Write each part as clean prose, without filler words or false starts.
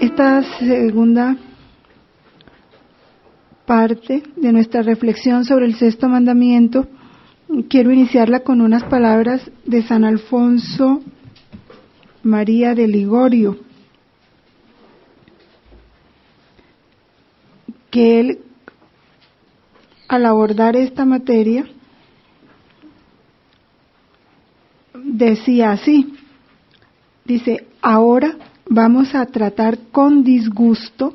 Esta segunda parte de nuestra reflexión sobre el sexto mandamiento, quiero iniciarla con unas palabras de San Alfonso María de Ligorio, que él, al abordar esta materia, decía así, dice: ahora vamos a tratar con disgusto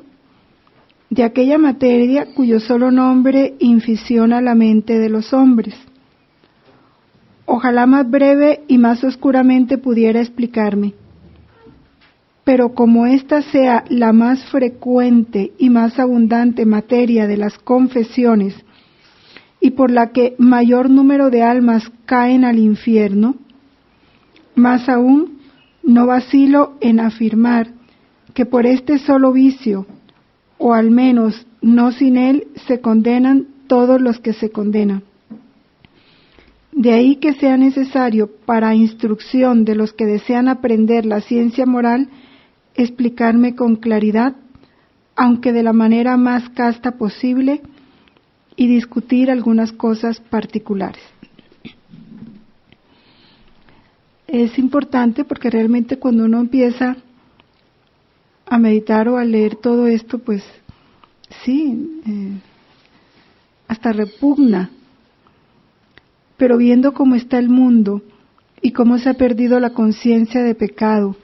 de aquella materia cuyo solo nombre inficiona la mente de los hombres. Ojalá más breve y más oscuramente pudiera explicarme, pero como esta sea la más frecuente y más abundante materia de las confesiones y por la que mayor número de almas caen al infierno, más aún no vacilo en afirmar que por este solo vicio, o al menos no sin él, se condenan todos los que se condenan. De ahí que sea necesario, para instrucción de los que desean aprender la ciencia moral, explicarme con claridad, aunque de la manera más casta posible, y discutir algunas cosas particulares. Es importante porque realmente cuando uno empieza a meditar o a leer todo esto, pues sí, hasta repugna. Pero viendo cómo está el mundo y cómo se ha perdido la conciencia de pecado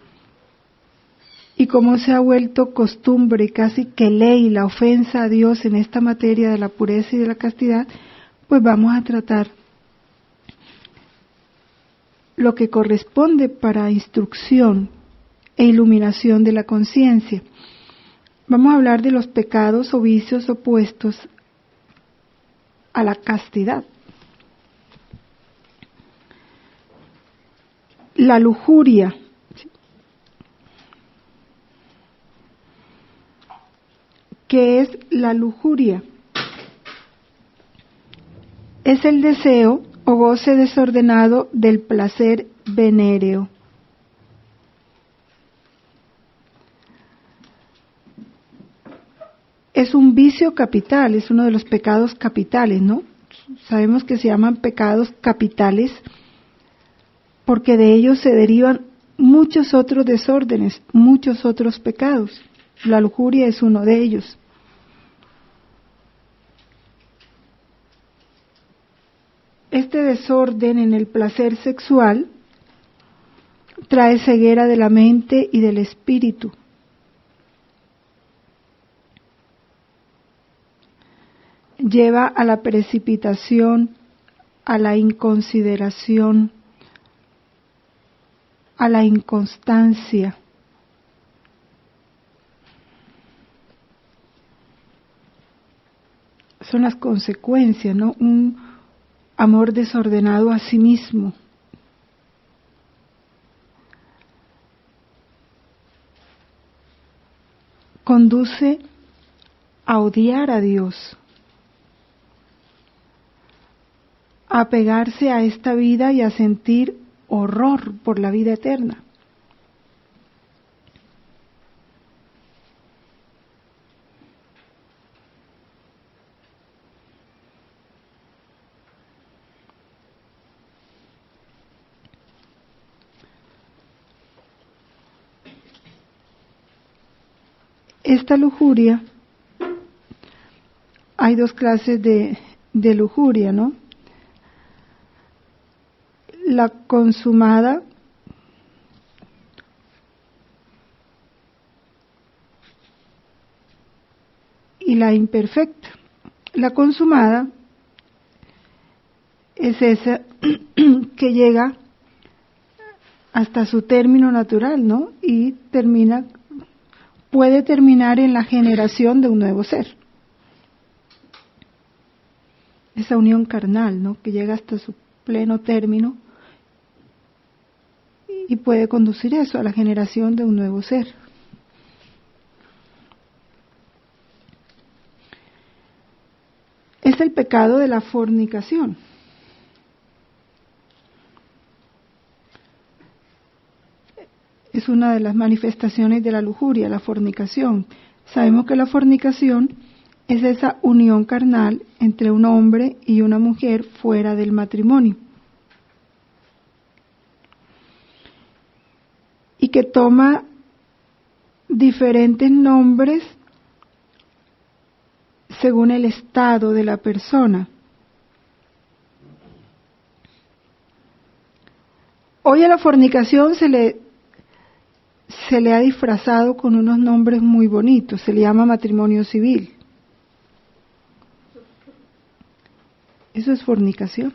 y cómo se ha vuelto costumbre y casi que ley la ofensa a Dios en esta materia de la pureza y de la castidad, pues vamos a tratar lo que corresponde para instrucción e iluminación de la conciencia. Vamos a hablar de los pecados o vicios opuestos a la castidad. La lujuria. ¿Qué es la lujuria? Es el deseo o goce desordenado del placer venéreo. Es un vicio capital, es uno de los pecados capitales, ¿no? Sabemos que se llaman pecados capitales porque de ellos se derivan muchos otros desórdenes, muchos otros pecados. La lujuria es uno de ellos. Este desorden en el placer sexual trae ceguera de la mente y del espíritu. Lleva a la precipitación, a la inconsideración, a la inconstancia. Son las consecuencias, ¿no? Un amor desordenado a sí mismo. Conduce a odiar a Dios, a apegarse a esta vida y a sentir horror por la vida eterna. Esta lujuria, hay dos clases de lujuria, ¿no? La consumada y la imperfecta. La consumada es esa que llega hasta su término natural, ¿no? Y puede terminar en la generación de un nuevo ser. Esa unión carnal, ¿no? Que llega hasta su pleno término y puede conducir eso a la generación de un nuevo ser. Es el pecado de la fornicación. Es es una de las manifestaciones de la lujuria, la fornicación. Sabemos que la fornicación es esa unión carnal entre un hombre y una mujer fuera del matrimonio. Y que toma diferentes nombres según el estado de la persona. Hoy a la fornicación se le ha disfrazado con unos nombres muy bonitos, se le llama matrimonio civil. Eso es fornicación.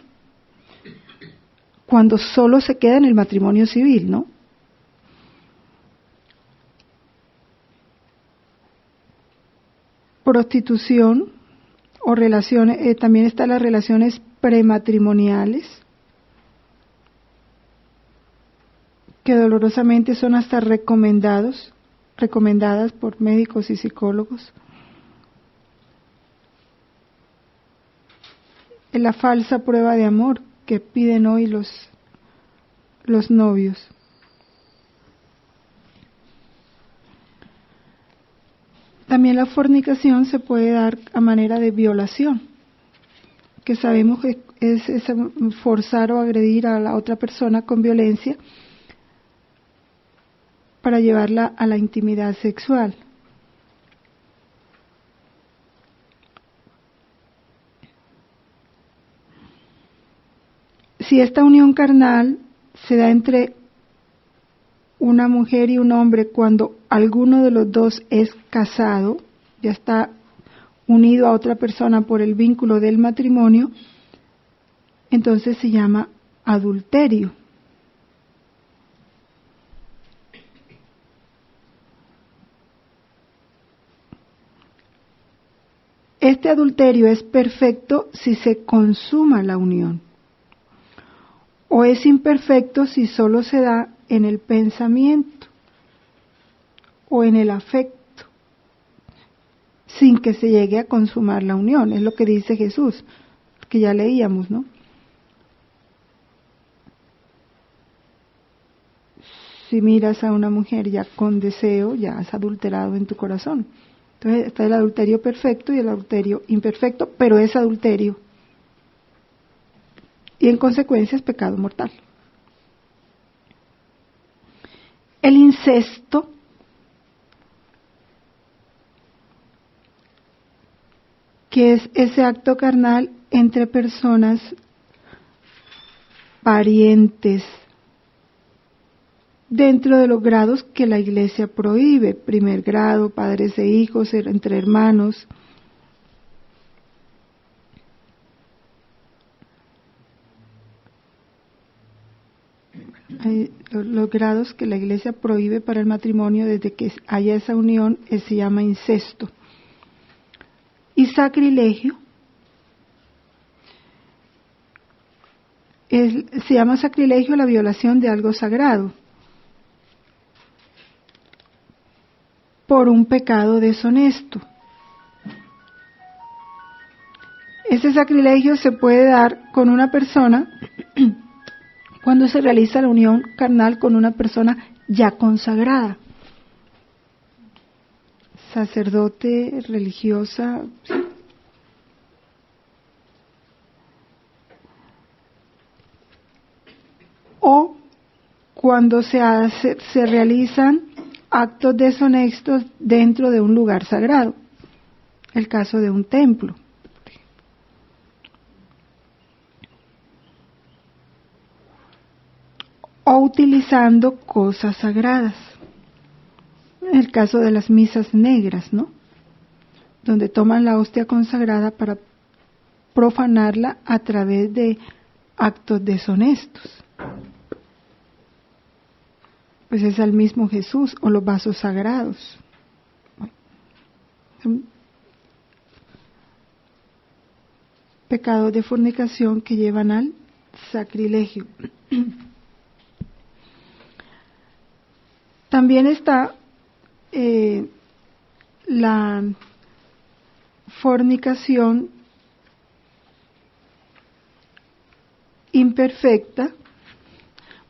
Cuando solo se queda en el matrimonio civil, ¿no? Prostitución o relaciones, también están las relaciones prematrimoniales, que dolorosamente son hasta recomendadas por médicos y psicólogos. La falsa prueba de amor que piden hoy los novios. También la fornicación se puede dar a manera de violación, que sabemos que es forzar o agredir a la otra persona con violencia para llevarla a la intimidad sexual. Si esta unión carnal se da entre una mujer y un hombre cuando alguno de los dos es casado, ya está unido a otra persona por el vínculo del matrimonio, entonces se llama adulterio. Este adulterio es perfecto si se consuma la unión, o es imperfecto si solo se da en el pensamiento o en el afecto, sin que se llegue a consumar la unión. Es lo que dice Jesús, que ya leíamos, ¿no? Si miras a una mujer ya con deseo, ya has adulterado en tu corazón. Entonces está el adulterio perfecto y el adulterio imperfecto, pero es adulterio. Y en consecuencia es pecado mortal. El incesto que es ese acto carnal entre personas parientes, dentro de los grados que la Iglesia prohíbe: primer grado, padres e hijos, entre hermanos. Los grados que la Iglesia prohíbe para el matrimonio desde que haya esa unión se llama incesto. Y sacrilegio se llama sacrilegio la violación de algo sagrado por un pecado deshonesto. Ese sacrilegio se puede dar con una persona cuando se realiza la unión carnal con una persona ya consagrada, sacerdote, religiosa, o cuando se realizan actos deshonestos dentro de un lugar sagrado, el caso de un templo. O utilizando cosas sagradas, en el caso de las misas negras, ¿no? Donde toman la hostia consagrada para profanarla a través de actos deshonestos. Pues es al mismo Jesús, o los vasos sagrados. Son pecados de fornicación que llevan al sacrilegio. También está la fornicación imperfecta,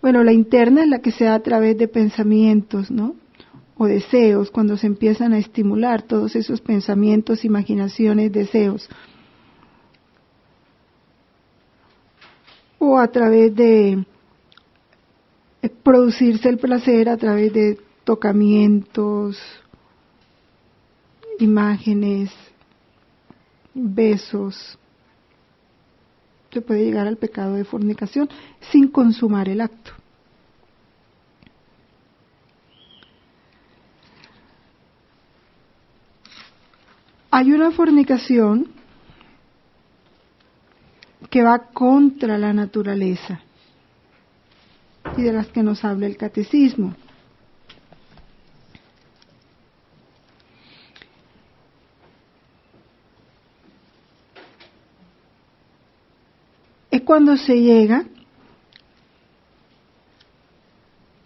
Bueno, la interna es la que se da a través de pensamientos, ¿no? O deseos, cuando se empiezan a estimular todos esos pensamientos, imaginaciones, deseos. O a través de producirse el placer a través de tocamientos, imágenes, besos. Se puede llegar al pecado de fornicación sin consumar el acto. Hay una fornicación que va contra la naturaleza y de las que nos habla el catecismo. Es cuando se llega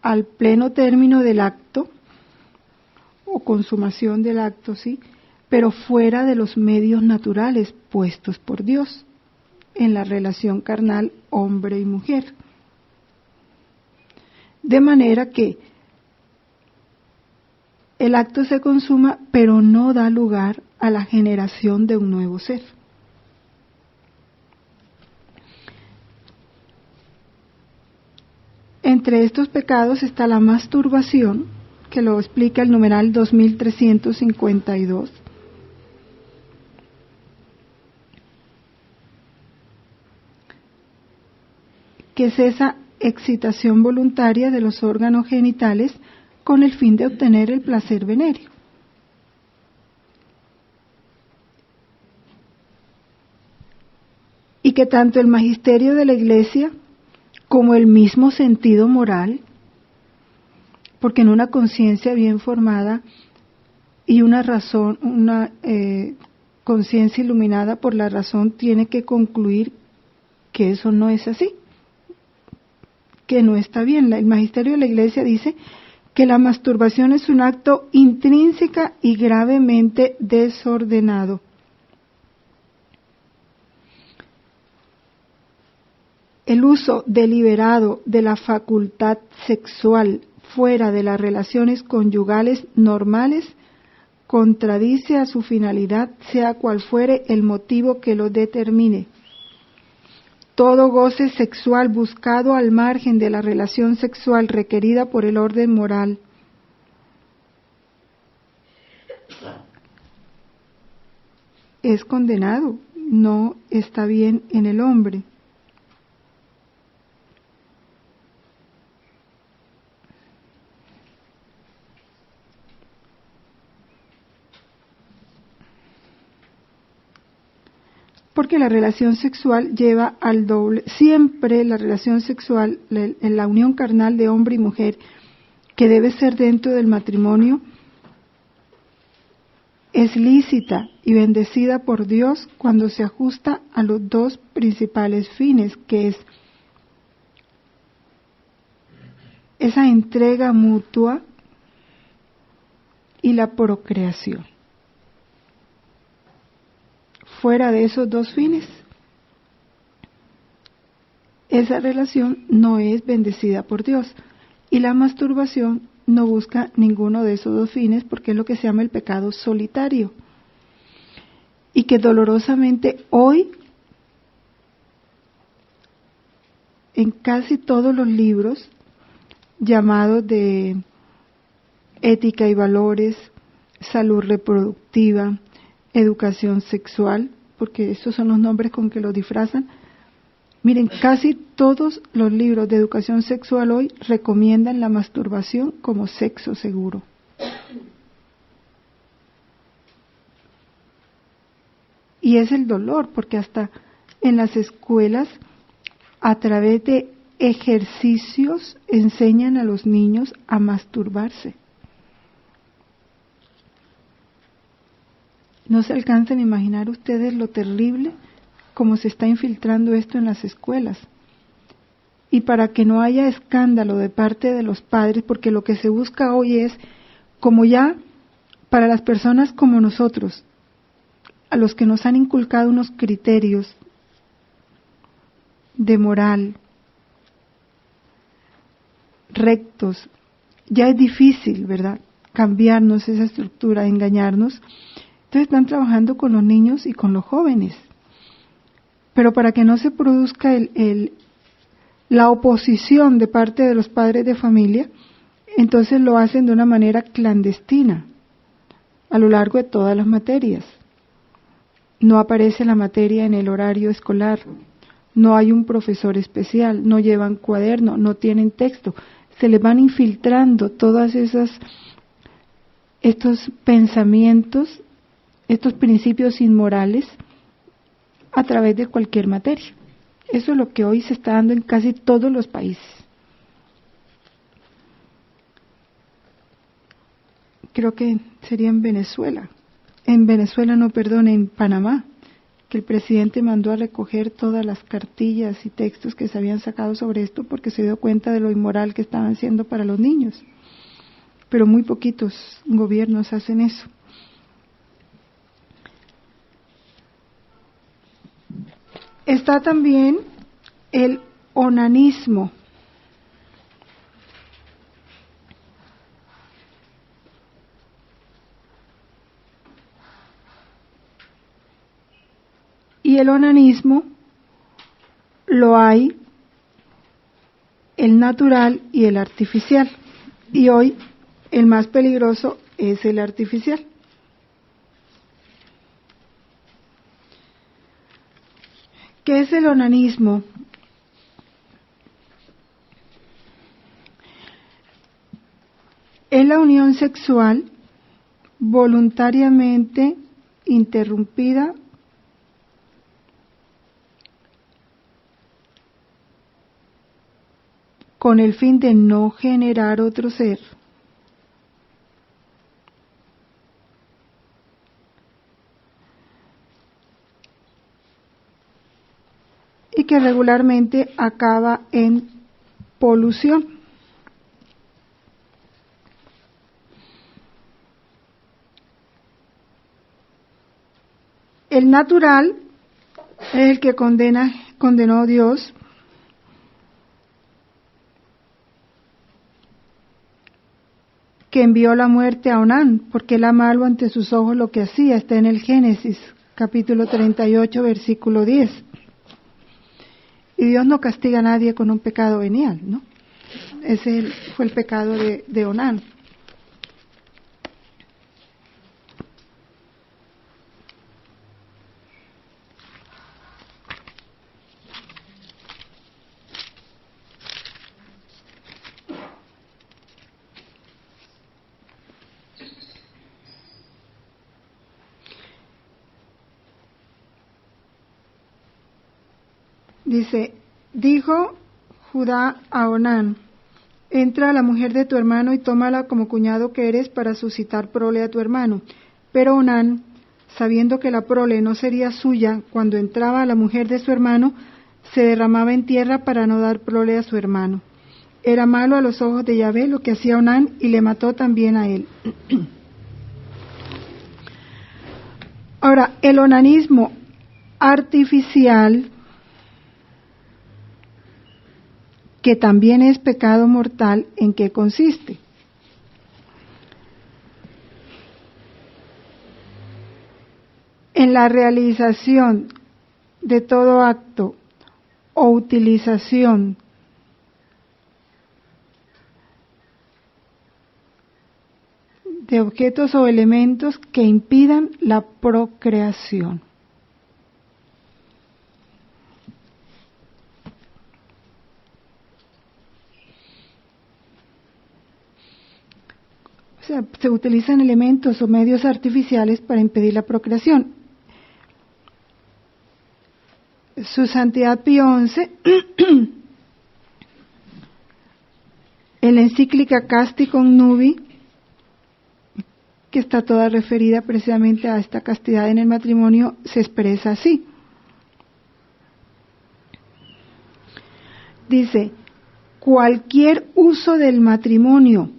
al pleno término del acto o consumación del acto, sí, pero fuera de los medios naturales puestos por Dios en la relación carnal hombre y mujer. De manera que el acto se consuma, pero no da lugar a la generación de un nuevo ser. Entre estos pecados está la masturbación, que lo explica el numeral 2352. Que es esa excitación voluntaria de los órganos genitales con el fin de obtener el placer venéreo. Y que tanto el magisterio de la Iglesia como el mismo sentido moral, porque en una conciencia bien formada y una razón, una conciencia iluminada por la razón, tiene que concluir que eso no es así, que no está bien. El magisterio de la Iglesia dice que la masturbación es un acto intrínseca y gravemente desordenado. El uso deliberado de la facultad sexual fuera de las relaciones conyugales normales contradice a su finalidad, sea cual fuere el motivo que lo determine. Todo goce sexual buscado al margen de la relación sexual requerida por el orden moral es condenado, no está bien en el hombre. Porque la relación sexual lleva al doble, siempre la relación sexual, en la unión carnal de hombre y mujer, que debe ser dentro del matrimonio, es lícita y bendecida por Dios cuando se ajusta a los dos principales fines, que es esa entrega mutua y la procreación. Fuera de esos dos fines, esa relación no es bendecida por Dios, y la masturbación no busca ninguno de esos dos fines, porque es lo que se llama el pecado solitario, y que dolorosamente hoy en casi todos los libros llamados de ética y valores, salud reproductiva, educación sexual, porque estos son los nombres con que lo disfrazan. Miren, casi todos los libros de educación sexual hoy recomiendan la masturbación como sexo seguro. Y es el dolor, porque hasta en las escuelas, a través de ejercicios, enseñan a los niños a masturbarse. No se alcanzan a imaginar ustedes lo terrible como se está infiltrando esto en las escuelas. Y para que no haya escándalo de parte de los padres, porque lo que se busca hoy es, como ya para las personas como nosotros, a los que nos han inculcado unos criterios de moral, rectos. Ya es difícil, ¿verdad?, cambiarnos esa estructura, engañarnos. Entonces están trabajando con los niños y con los jóvenes. Pero para que no se produzca la oposición de parte de los padres de familia, entonces lo hacen de una manera clandestina a lo largo de todas las materias. No aparece la materia en el horario escolar, no hay un profesor especial, no llevan cuaderno, no tienen texto. Se les van infiltrando todas estos pensamientos, estos principios inmorales a través de cualquier materia. Eso es lo que hoy se está dando en casi todos los países. Creo que sería en Venezuela. En Panamá, que el presidente mandó a recoger todas las cartillas y textos que se habían sacado sobre esto porque se dio cuenta de lo inmoral que estaban siendo para los niños. Pero muy poquitos gobiernos hacen eso. Está también el onanismo. Y el onanismo lo hay el natural y el artificial. Y hoy el más peligroso es el artificial. ¿Qué es el onanismo? Es la unión sexual voluntariamente interrumpida con el fin de no generar otro ser, y que regularmente acaba en polución. El natural es el que condenó Dios, que envió la muerte a Onán, porque él amaba ante sus ojos lo que hacía. Está en el Génesis, capítulo 38, versículo 10. Y Dios no castiga a nadie con un pecado venial, ¿no? Ese fue el pecado de Onán. Dice, dijo Judá a Onán, entra a la mujer de tu hermano y tómala como cuñado que eres para suscitar prole a tu hermano. Pero Onán, sabiendo que la prole no sería suya, cuando entraba a la mujer de su hermano, se derramaba en tierra para no dar prole a su hermano. Era malo a los ojos de Yahvé lo que hacía Onán y le mató también a él. Ahora, el onanismo artificial, que también es pecado mortal, ¿en qué consiste? En la realización de todo acto o utilización de objetos o elementos que impidan la procreación. O sea, se utilizan elementos o medios artificiales para impedir la procreación. Su Santidad Pío XI, en la encíclica Casti Connubii, que está toda referida precisamente a esta castidad en el matrimonio, se expresa así. Dice, cualquier uso del matrimonio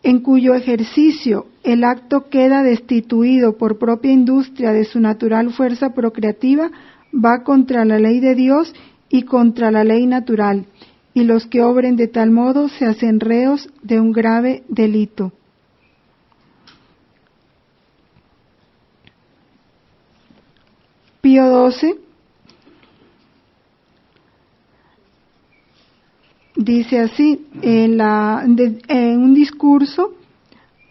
en cuyo ejercicio el acto queda destituido por propia industria de su natural fuerza procreativa, va contra la ley de Dios y contra la ley natural, y los que obren de tal modo se hacen reos de un grave delito. Pío XII dice así en un discurso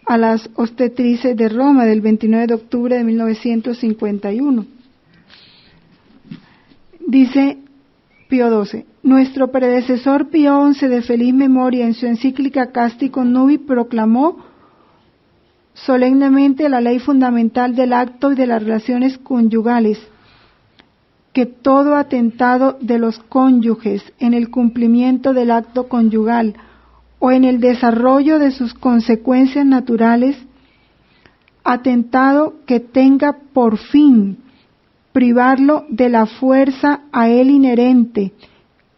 a las obstetrices de Roma del 29 de octubre de 1951. Dice Pío XII: nuestro predecesor Pío XI, de feliz memoria, en su encíclica Castico Nubi proclamó solemnemente la ley fundamental del acto y de las relaciones conyugales, que todo atentado de los cónyuges en el cumplimiento del acto conyugal o en el desarrollo de sus consecuencias naturales, atentado que tenga por fin privarlo de la fuerza a él inherente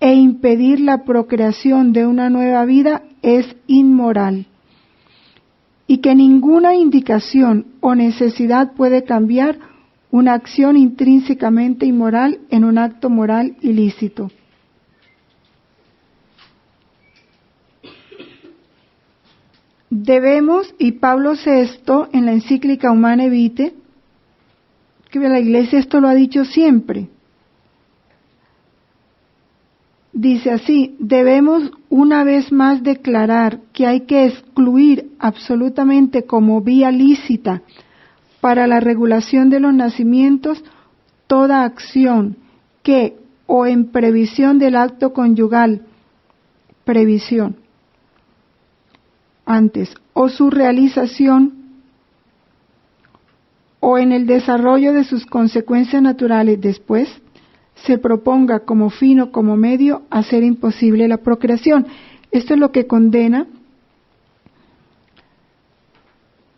e impedir la procreación de una nueva vida, es inmoral, y que ninguna indicación o necesidad puede cambiar una acción intrínsecamente inmoral en un acto moral ilícito. Debemos, y Pablo VI en la encíclica Humanae Vitae, que la Iglesia esto lo ha dicho siempre, dice así: debemos una vez más declarar que hay que excluir absolutamente como vía lícita para la regulación de los nacimientos toda acción que, o en previsión del acto conyugal, previsión, antes, o su realización, o en el desarrollo de sus consecuencias naturales después, se proponga como fin o como medio hacer imposible la procreación. Esto es lo que condena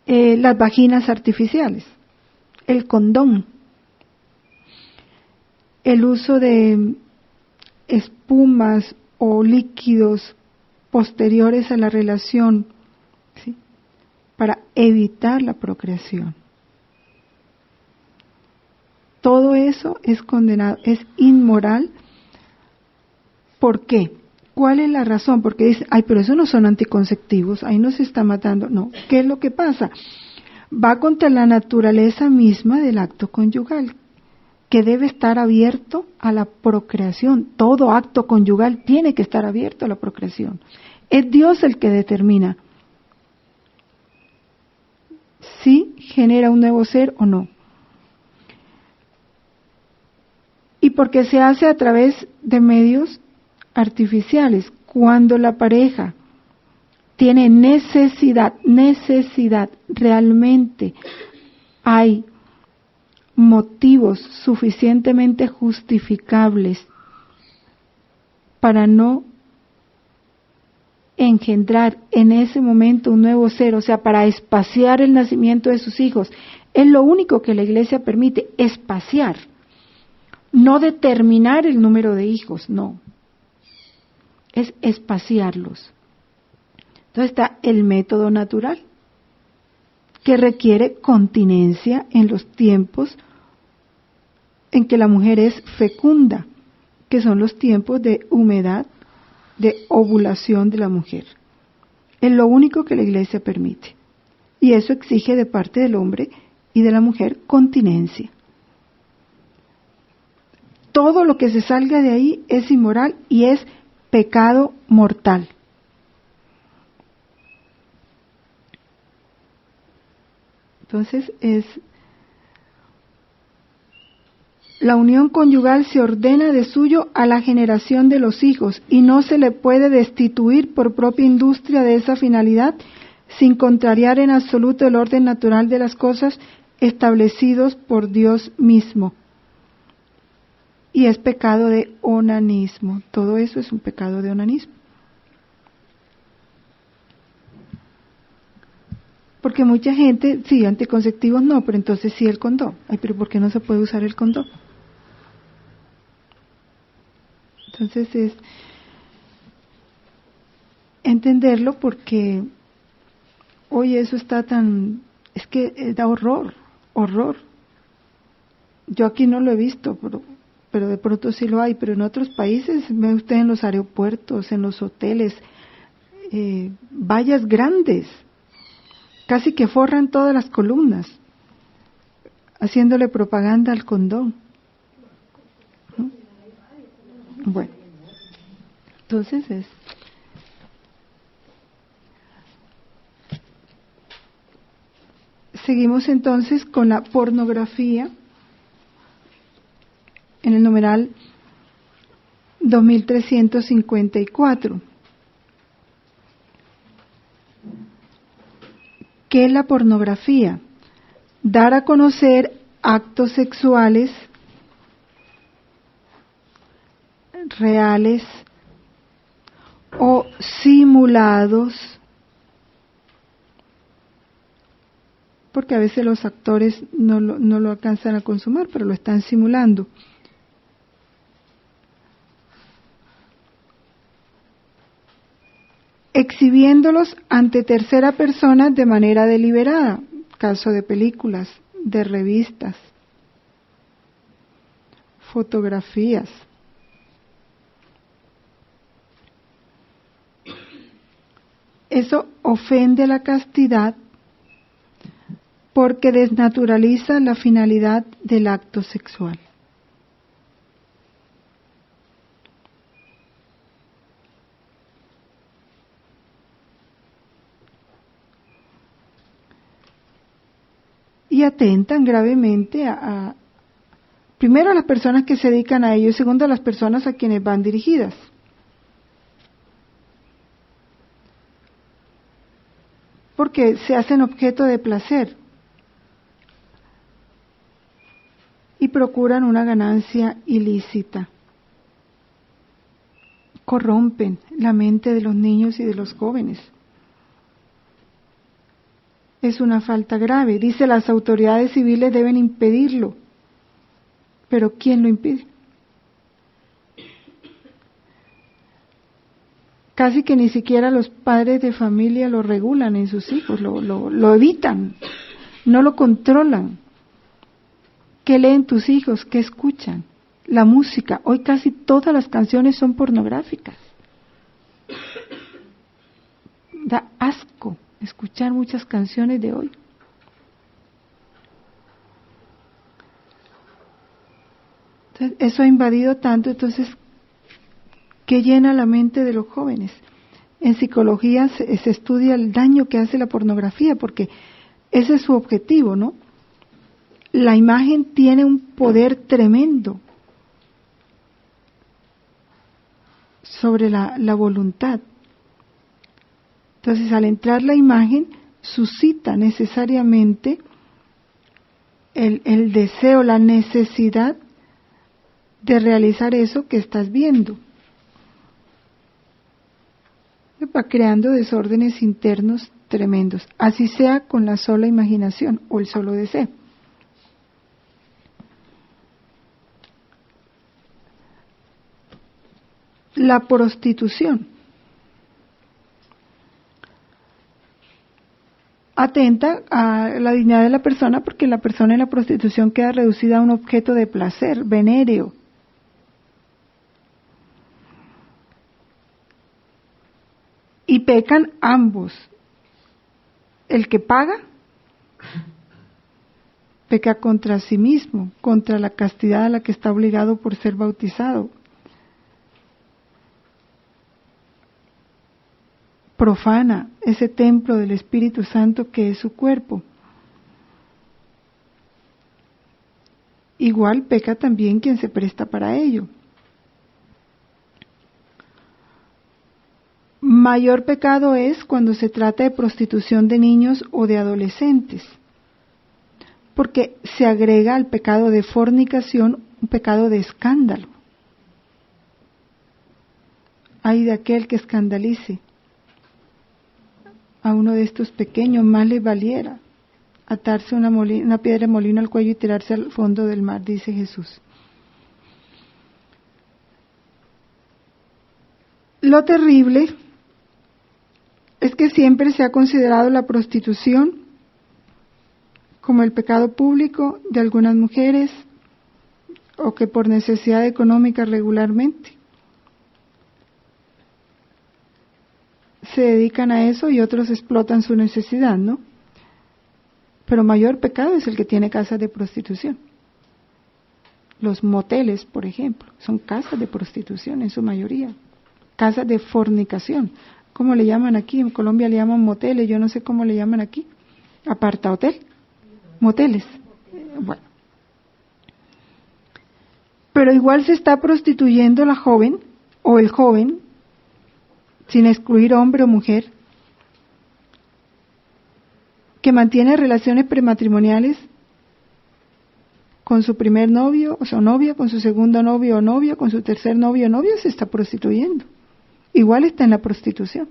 las vaginas artificiales, el condón, el uso de espumas o líquidos posteriores a la relación, ¿sí?, para evitar la procreación. Todo eso es condenado, es inmoral. ¿Por qué? ¿Cuál es la razón? Porque dice, ay, pero eso no son anticonceptivos, ahí no se está matando. No, ¿qué es lo que pasa? Va contra la naturaleza misma del acto conyugal, que debe estar abierto a la procreación. Todo acto conyugal tiene que estar abierto a la procreación. Es Dios el que determina si genera un nuevo ser o no. Y porque se hace a través de medios artificiales. Cuando la pareja tiene necesidad, realmente hay motivos suficientemente justificables para no engendrar en ese momento un nuevo ser, o sea, para espaciar el nacimiento de sus hijos. Es lo único que la Iglesia permite, espaciar. No determinar el número de hijos, no. Es espaciarlos. Entonces está el método natural, que requiere continencia en los tiempos en que la mujer es fecunda, que son los tiempos de humedad, de ovulación de la mujer. Es lo único que la Iglesia permite. Y eso exige de parte del hombre y de la mujer continencia. Todo lo que se salga de ahí es inmoral y es pecado mortal. Entonces la unión conyugal se ordena de suyo a la generación de los hijos y no se le puede destituir por propia industria de esa finalidad sin contrariar en absoluto el orden natural de las cosas establecidos por Dios mismo. Y es pecado de onanismo. Todo eso es un pecado de onanismo. Porque mucha gente, sí, anticonceptivos no, pero entonces sí el condón. Ay, pero ¿por qué no se puede usar el condón? Entonces es entenderlo, porque hoy eso está tan, es que da horror. Yo aquí no lo he visto, pero pero de pronto sí lo hay, pero en otros países, ve usted en los aeropuertos, en los hoteles, vallas grandes, casi que forran todas las columnas, haciéndole propaganda al condón. ¿No? Bueno, entonces seguimos entonces con la pornografía en el numeral 2354. ¿Qué es la pornografía? Dar a conocer actos sexuales reales o simulados, porque a veces los actores no lo alcanzan a consumar, pero lo están simulando. Exhibiéndolos ante tercera persona de manera deliberada, caso de películas, de revistas, fotografías. Eso ofende la castidad porque desnaturaliza la finalidad del acto sexual. Y atentan gravemente primero a las personas que se dedican a ello y segundo a las personas a quienes van dirigidas. Porque se hacen objeto de placer y procuran una ganancia ilícita. Corrompen la mente de los niños y de los jóvenes. Es una falta grave. Dice, las autoridades civiles deben impedirlo. Pero ¿quién lo impide? Casi que ni siquiera los padres de familia lo regulan en sus hijos, lo evitan, no lo controlan. ¿Qué leen tus hijos? ¿Qué escuchan? La música. Hoy casi todas las canciones son pornográficas. Da asco escuchar muchas canciones de hoy. Entonces, eso ha invadido tanto, entonces, ¿qué llena la mente de los jóvenes? En psicología se estudia el daño que hace la pornografía, porque ese es su objetivo, ¿no? La imagen tiene un poder tremendo sobre la voluntad. Entonces, al entrar la imagen, suscita necesariamente el deseo, la necesidad de realizar eso que estás viendo. Va creando desórdenes internos tremendos, así sea con la sola imaginación o el solo deseo. La prostitución atenta a la dignidad de la persona, porque la persona en la prostitución queda reducida a un objeto de placer, venéreo. Y pecan ambos. El que paga peca contra sí mismo, contra la castidad a la que está obligado por ser bautizado. Profana ese templo del Espíritu Santo que es su cuerpo. Igual peca también quien se presta para ello. Mayor pecado es cuando se trata de prostitución de niños o de adolescentes, porque se agrega al pecado de fornicación un pecado de escándalo. Ay de aquel que escandalice a uno de estos pequeños, más le valiera atarse una piedra de molino al cuello y tirarse al fondo del mar, dice Jesús. Lo terrible es que siempre se ha considerado la prostitución como el pecado público de algunas mujeres o que por necesidad económica regularmente se dedican a eso y otros explotan su necesidad, ¿no? Pero mayor pecado es el que tiene casas de prostitución. Los moteles, por ejemplo, son casas de prostitución en su mayoría, casas de fornicación. ¿Cómo le llaman aquí? En Colombia le llaman moteles, yo no sé cómo le llaman aquí. Aparta hotel, moteles. Bueno. Pero igual se está prostituyendo la joven o el joven, sin excluir hombre o mujer, que mantiene relaciones prematrimoniales con su primer novio o su novia, con su segundo novio o novia, con su tercer novio o novia, se está prostituyendo. Igual está en la prostitución.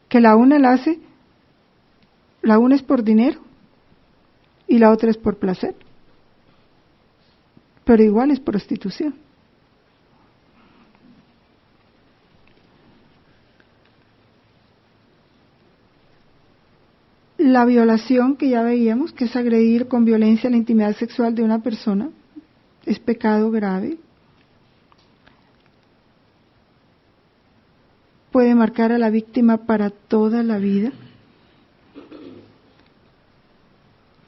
Que la una es por dinero y la otra es por placer. Pero igual es prostitución. La violación, que ya veíamos, que es agredir con violencia la intimidad sexual de una persona, es pecado grave. Puede marcar a la víctima para toda la vida.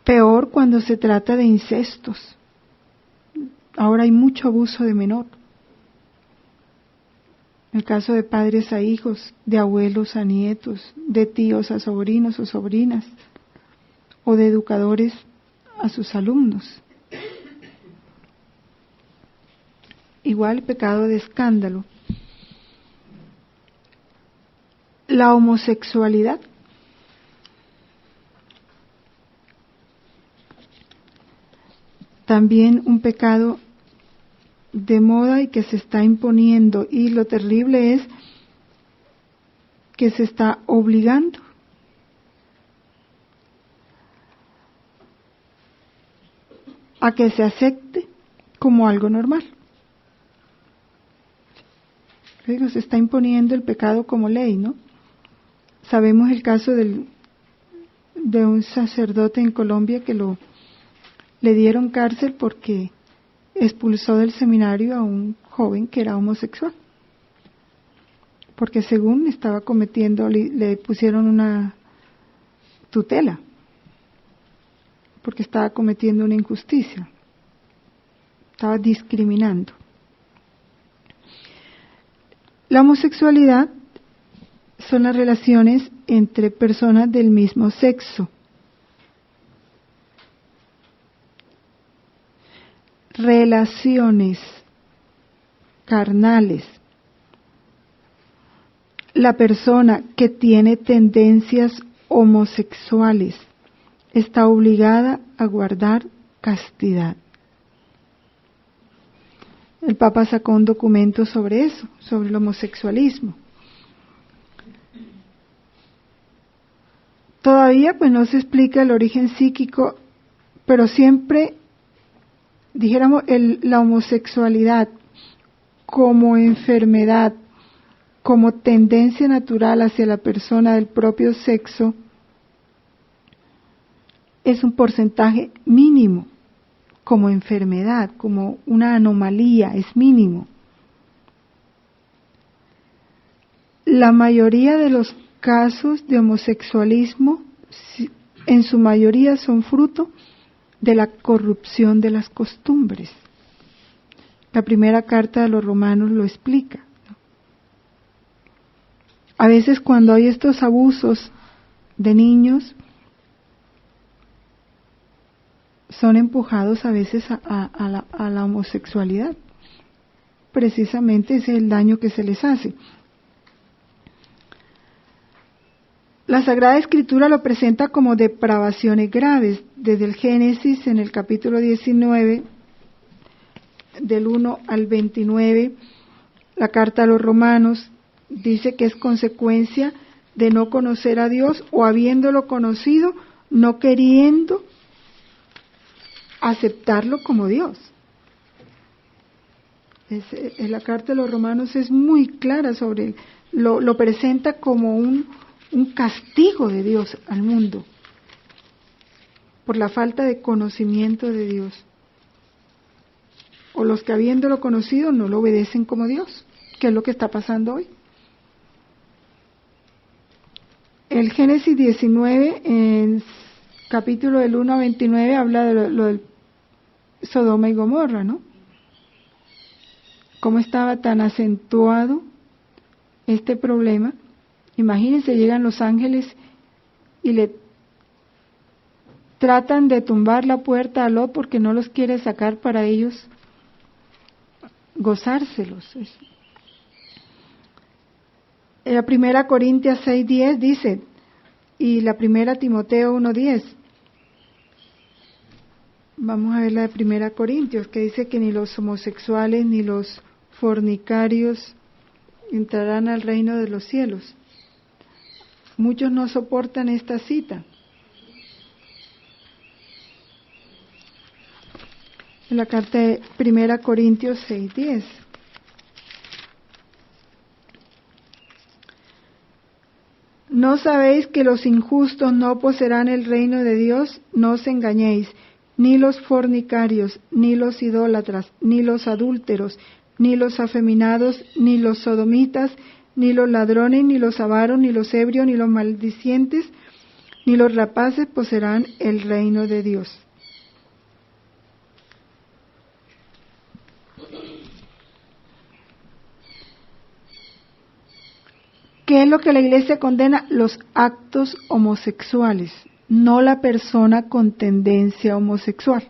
Peor cuando se trata de incestos. Ahora hay mucho abuso de menor. En el caso de padres a hijos, de abuelos a nietos, de tíos a sobrinos o sobrinas, o de educadores a sus alumnos. Igual pecado de escándalo. La homosexualidad. También un pecado de moda y que se está imponiendo, y lo terrible es que se está obligando. A que se acepte como algo normal. Luego se está imponiendo el pecado como ley, ¿no? Sabemos el caso de un sacerdote en Colombia que le dieron cárcel porque expulsó del seminario a un joven que era homosexual, porque según estaba cometiendo, le pusieron una tutela, porque estaba cometiendo una injusticia, estaba discriminando. La homosexualidad son las relaciones entre personas del mismo sexo. Relaciones carnales. La persona que tiene tendencias homosexuales está obligada a guardar castidad. El Papa sacó un documento sobre eso, sobre el homosexualismo. Todavía pues no se explica el origen psíquico, pero siempre dijéramos la homosexualidad como enfermedad, como tendencia natural hacia la persona del propio sexo, es un porcentaje mínimo, como enfermedad, como una anomalía, es mínimo. La mayoría de los casos de homosexualismo, en su mayoría, son fruto de la corrupción de las costumbres. La primera carta de los Romanos lo explica. A veces cuando hay estos abusos de niños, son empujados a veces a la homosexualidad. Precisamente ese es el daño que se les hace. La Sagrada Escritura lo presenta como depravaciones graves. Desde el Génesis, en el capítulo 19, del 1 al 29, la carta a los Romanos dice que es consecuencia de no conocer a Dios, o habiéndolo conocido, no queriendo aceptarlo como Dios. La carta de los Romanos es muy clara sobre, lo presenta como un castigo de Dios al mundo por la falta de conocimiento de Dios. o los que habiéndolo conocido no lo obedecen como Dios, que es lo que está pasando hoy. El Génesis 19, en capítulo del 1 a 29, habla de lo del Sodoma y Gomorra, ¿no? Cómo estaba tan acentuado este problema. Imagínense, llegan los ángeles y le tratan de tumbar la puerta a Lot porque no los quiere sacar para ellos gozárselos. En la primera Corintios 6:10 dice, y la primera Timoteo 1:10. Vamos a ver la de primera Corintios, que dice que ni los homosexuales ni los fornicarios entrarán al reino de los cielos. Muchos no soportan esta cita. En la carta de 1 Corintios 6:10. ¿No sabéis que los injustos no poseerán el reino de Dios? No os engañéis, ni los fornicarios, ni los idólatras, ni los adúlteros, ni los afeminados, ni los sodomitas, ni los ladrones, ni los avaros, ni los ebrios, ni los maldicientes, ni los rapaces poseerán el reino de Dios. ¿Qué es lo que la Iglesia condena? Los actos homosexuales, no la persona con tendencia homosexual.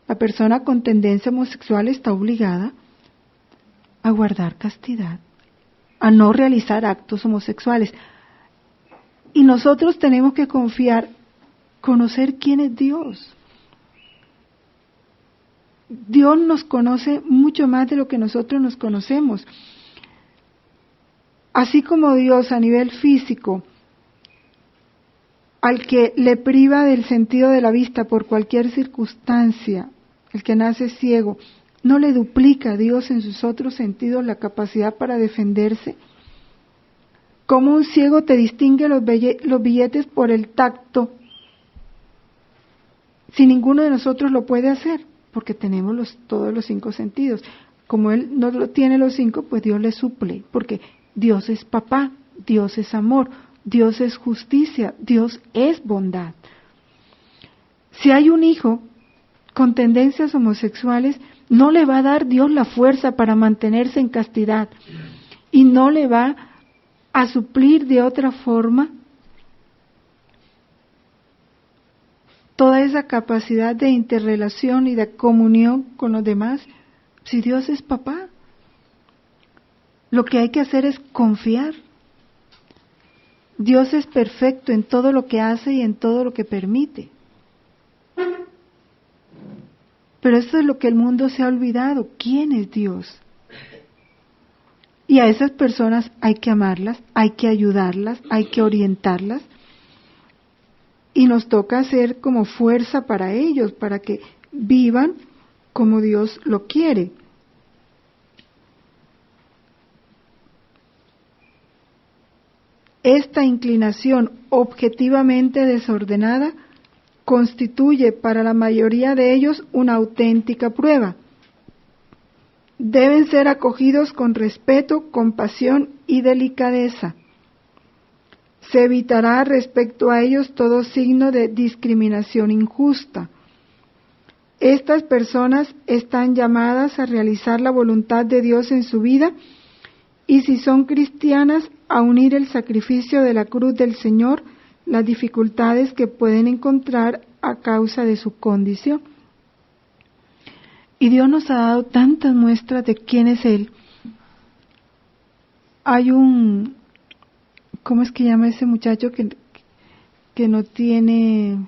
La persona con tendencia homosexual está obligada a guardar castidad, a no realizar actos homosexuales. Y nosotros tenemos que confiar, conocer quién es Dios. Dios nos conoce mucho más de lo que nosotros nos conocemos. Así como Dios a nivel físico, al que le priva del sentido de la vista por cualquier circunstancia, el que nace ciego, no le duplica a Dios en sus otros sentidos la capacidad para defenderse. ¿Cómo un ciego te distingue los billetes por el tacto si ninguno de nosotros lo puede hacer? Porque tenemos todos los 5 sentidos. Como Él no lo tiene los 5, pues Dios le suple, porque Dios es papá, Dios es amor, Dios es justicia, Dios es bondad. Si hay un hijo con tendencias homosexuales, no le va a dar Dios la fuerza para mantenerse en castidad y no le va a suplir de otra forma toda esa capacidad de interrelación y de comunión con los demás, si Dios es papá. Lo que hay que hacer es confiar. Dios es perfecto en todo lo que hace y en todo lo que permite. Pero eso es lo que el mundo se ha olvidado. ¿Quién es Dios? Y a esas personas hay que amarlas, hay que ayudarlas, hay que orientarlas. Y nos toca hacer como fuerza para ellos, para que vivan como Dios lo quiere. Esta inclinación objetivamente desordenada constituye para la mayoría de ellos una auténtica prueba. Deben ser acogidos con respeto, compasión y delicadeza. Se evitará respecto a ellos todo signo de discriminación injusta. Estas personas están llamadas a realizar la voluntad de Dios en su vida y si son cristianas, a unir el sacrificio de la cruz del Señor, las dificultades que pueden encontrar a causa de su condición. Y Dios nos ha dado tantas muestras de quién es Él. Hay ¿cómo es que llama ese muchacho que no tiene,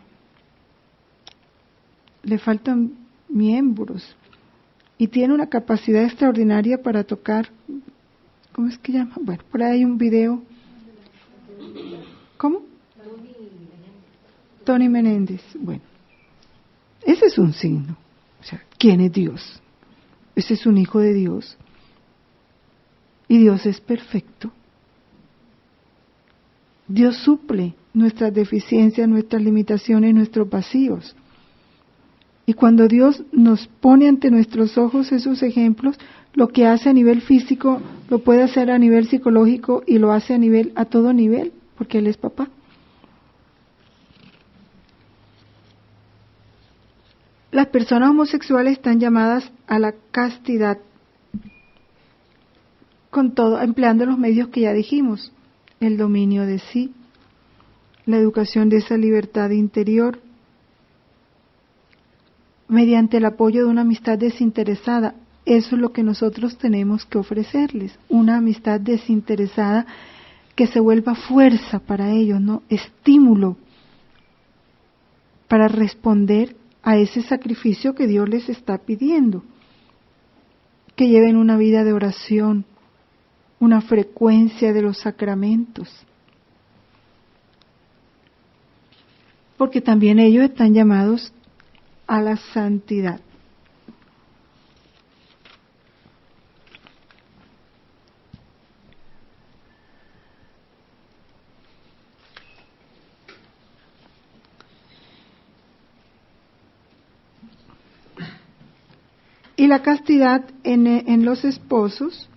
le faltan miembros y tiene una capacidad extraordinaria para tocar? ¿Cómo es que llama? Bueno, por ahí hay un video. ¿Cómo? Tony Menéndez. Bueno, ese es un signo. O sea, ¿quién es Dios? Ese es un hijo de Dios. Y Dios es perfecto. Dios suple nuestras deficiencias, nuestras limitaciones, nuestros vacíos. Y cuando Dios nos pone ante nuestros ojos esos ejemplos, lo que hace a nivel físico lo puede hacer a nivel psicológico y lo hace a todo nivel, porque Él es papá. Las personas homosexuales están llamadas a la castidad, con todo, empleando los medios que ya dijimos, el dominio de sí, la educación de esa libertad interior, mediante el apoyo de una amistad desinteresada. Eso es lo que nosotros tenemos que ofrecerles, una amistad desinteresada que se vuelva fuerza para ellos, ¿no? Estímulo para responder a ese sacrificio que Dios les está pidiendo, que lleven una vida de oración, una frecuencia de los sacramentos, porque también ellos están llamados a la santidad. Y la castidad en los esposos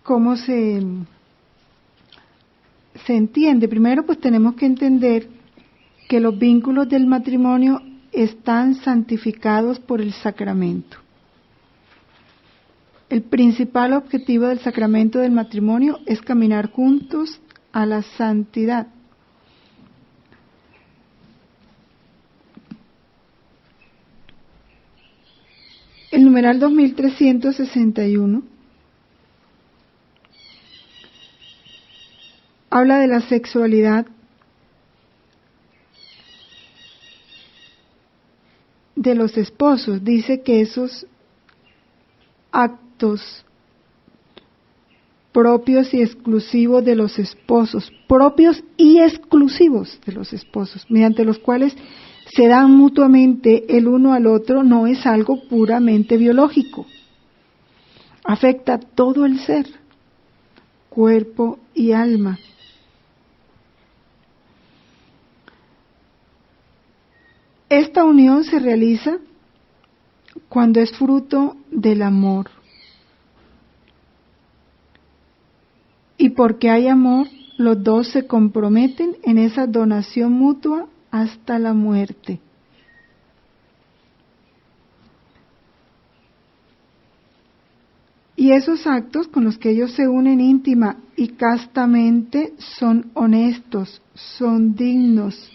¿cómo se entiende? Primero, pues tenemos que entender que los vínculos del matrimonio están santificados por el sacramento. El principal objetivo del sacramento del matrimonio es caminar juntos a la santidad. El numeral 2361 habla de la sexualidad de los esposos. Dice que esos actos propios y exclusivos de los esposos, propios y exclusivos de los esposos, mediante los cuales se dan mutuamente el uno al otro, no es algo puramente biológico. Afecta todo el ser, cuerpo y alma. Esta unión se realiza cuando es fruto del amor. Y porque hay amor, los dos se comprometen en esa donación mutua hasta la muerte. Y esos actos con los que ellos se unen íntima y castamente son honestos, son dignos,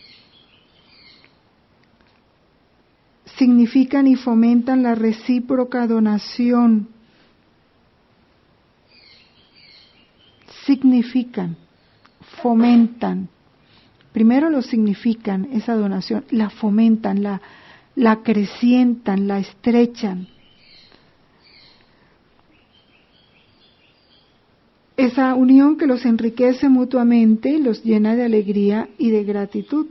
significan y fomentan la recíproca donación. Significan, fomentan. Primero lo significan, esa donación, la fomentan, la acrecientan, la estrechan. Esa unión que los enriquece mutuamente y los llena de alegría y de gratitud.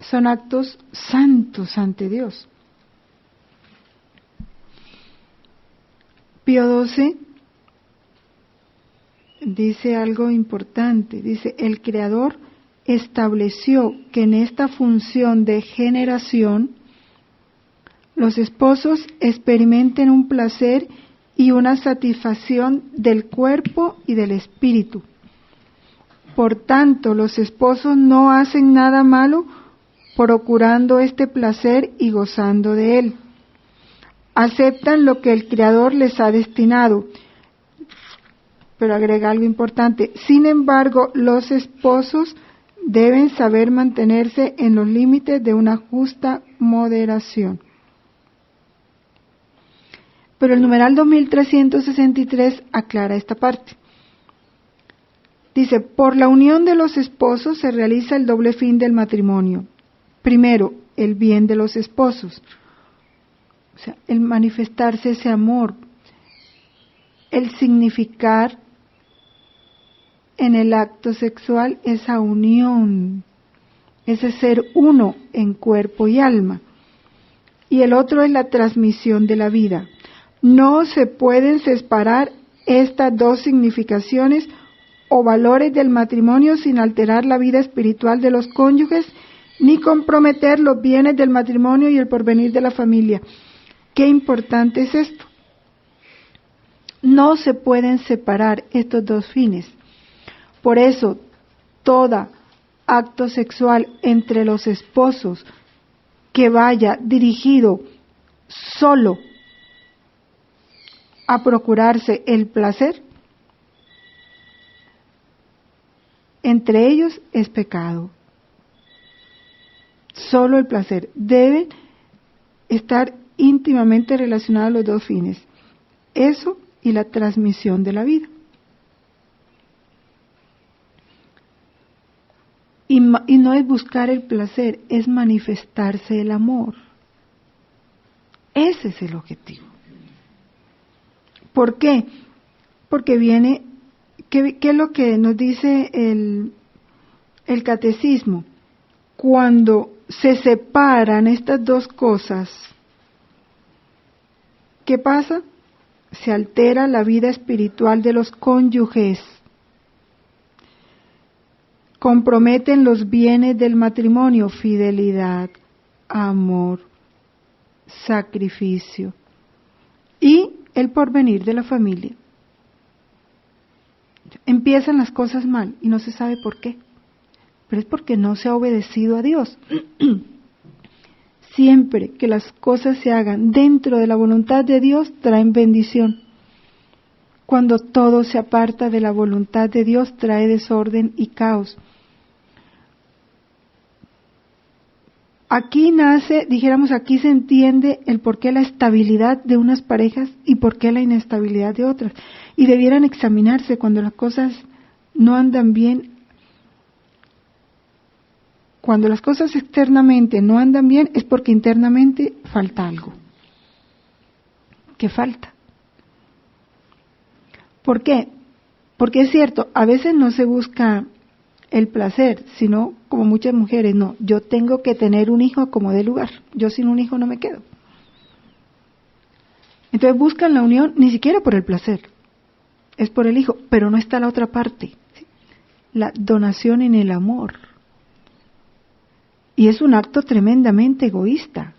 Son actos santos ante Dios. Pío XII dice algo importante, dice, el Creador estableció que en esta función de generación los esposos experimenten un placer y una satisfacción del cuerpo y del espíritu. Por tanto, los esposos no hacen nada malo procurando este placer y gozando de él. Aceptan lo que el Creador les ha destinado. Pero agrega algo importante. Sin embargo, los esposos deben saber mantenerse en los límites de una justa moderación. Pero el numeral 2363 aclara esta parte. Dice, por la unión de los esposos se realiza el doble fin del matrimonio. Primero, el bien de los esposos. O sea, el manifestarse ese amor, el significar en el acto sexual esa unión, ese ser uno en cuerpo y alma. Y el otro es la transmisión de la vida. No se pueden separar estas dos significaciones o valores del matrimonio sin alterar la vida espiritual de los cónyuges ni comprometer los bienes del matrimonio y el porvenir de la familia. Qué importante es esto. No se pueden separar estos dos fines. Por eso, todo acto sexual entre los esposos que vaya dirigido solo a procurarse el placer, entre ellos es pecado. Solo el placer. Deben estar íntimamente relacionados los dos fines. Eso y la transmisión de la vida. Y no es buscar el placer, es manifestarse el amor. Ese es el objetivo. ¿Por qué? Porque viene, ¿qué es lo que nos dice el catecismo? Cuando se separan estas dos cosas, ¿qué pasa? Se altera la vida espiritual de los cónyuges. Comprometen los bienes del matrimonio, fidelidad, amor, sacrificio y el porvenir de la familia. Empiezan las cosas mal y no se sabe por qué, pero es porque no se ha obedecido a Dios. Siempre que las cosas se hagan dentro de la voluntad de Dios, traen bendición. Cuando todo se aparta de la voluntad de Dios, trae desorden y caos. Aquí nace, dijéramos, aquí se entiende el por qué la estabilidad de unas parejas y por qué la inestabilidad de otras. Y debieran examinarse cuando las cosas no andan bien. Cuando las cosas externamente no andan bien es porque internamente falta algo. ¿Qué falta? ¿Por qué? Porque es cierto, a veces no se busca el placer, sino como muchas mujeres, no, yo tengo que tener un hijo como dé lugar, yo sin un hijo no me quedo. Entonces buscan la unión ni siquiera por el placer, es por el hijo, pero no está la otra parte, ¿sí? La donación en el amor. Y es un acto tremendamente egoísta.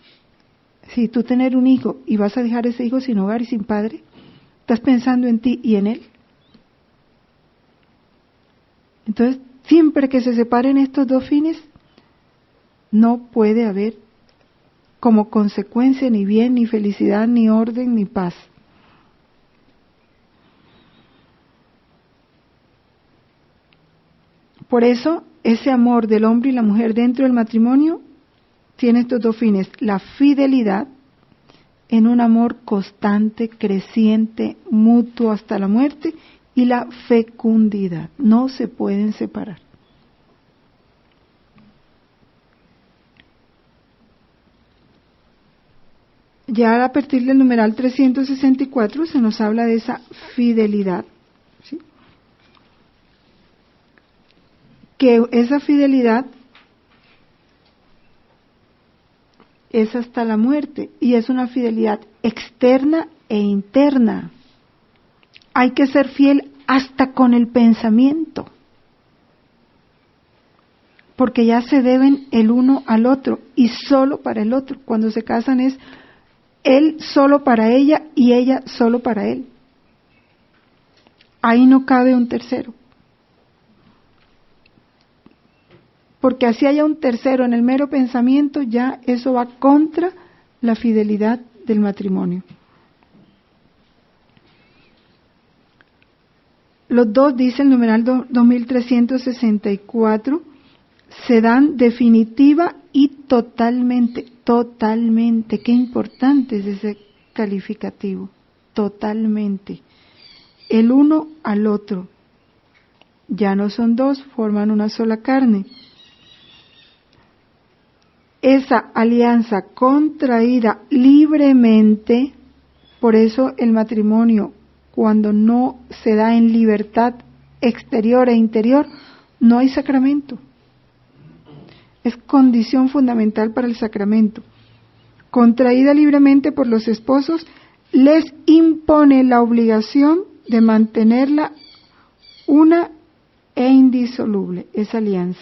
Si tú tener un hijo y vas a dejar ese hijo sin hogar y sin padre, estás pensando en ti y en él. Entonces, siempre que se separen estos dos fines, no puede haber como consecuencia ni bien, ni felicidad, ni orden, ni paz. Por eso, ese amor del hombre y la mujer dentro del matrimonio tiene estos dos fines: la fidelidad en un amor constante, creciente, mutuo hasta la muerte, y la fecundidad. No se pueden separar. Ya a partir del numeral 364 se nos habla de esa fidelidad, ¿sí? Que esa fidelidad es hasta la muerte y es una fidelidad externa e interna. Hay que ser fiel hasta con el pensamiento, porque ya se deben el uno al otro y solo para el otro. Cuando se casan es él solo para ella y ella solo para él. Ahí no cabe un tercero. Porque así haya un tercero en el mero pensamiento, ya eso va contra la fidelidad del matrimonio. Los dos, dice el numeral 2364, se dan definitiva y totalmente, totalmente. Qué importante es ese calificativo, totalmente. El uno al otro. Ya no son dos, forman una sola carne. Esa alianza contraída libremente, por eso el matrimonio, cuando no se da en libertad exterior e interior, no hay sacramento. Es condición fundamental para el sacramento. Contraída libremente por los esposos, les impone la obligación de mantenerla una e indisoluble, esa alianza.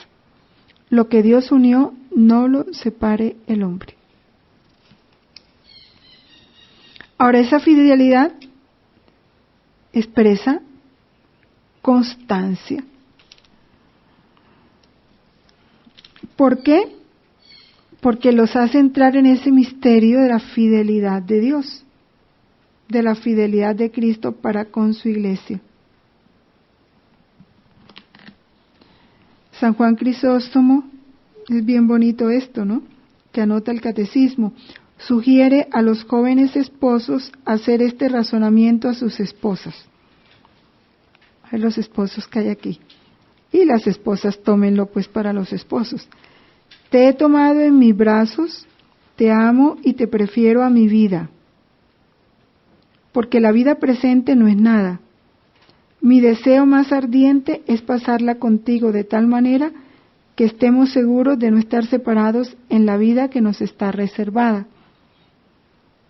Lo que Dios unió, no lo separe el hombre. Ahora, esa fidelidad expresa constancia. ¿Por qué? Porque los hace entrar en ese misterio de la fidelidad de Dios, de la fidelidad de Cristo para con su iglesia. San Juan Crisóstomo, es bien bonito esto, ¿no?, que anota el catecismo, sugiere a los jóvenes esposos hacer este razonamiento a sus esposas. A los esposos que hay aquí. Y las esposas tómenlo pues para los esposos. Te he tomado en mis brazos, te amo y te prefiero a mi vida. Porque la vida presente no es nada. Mi deseo más ardiente es pasarla contigo de tal manera que estemos seguros de no estar separados en la vida que nos está reservada.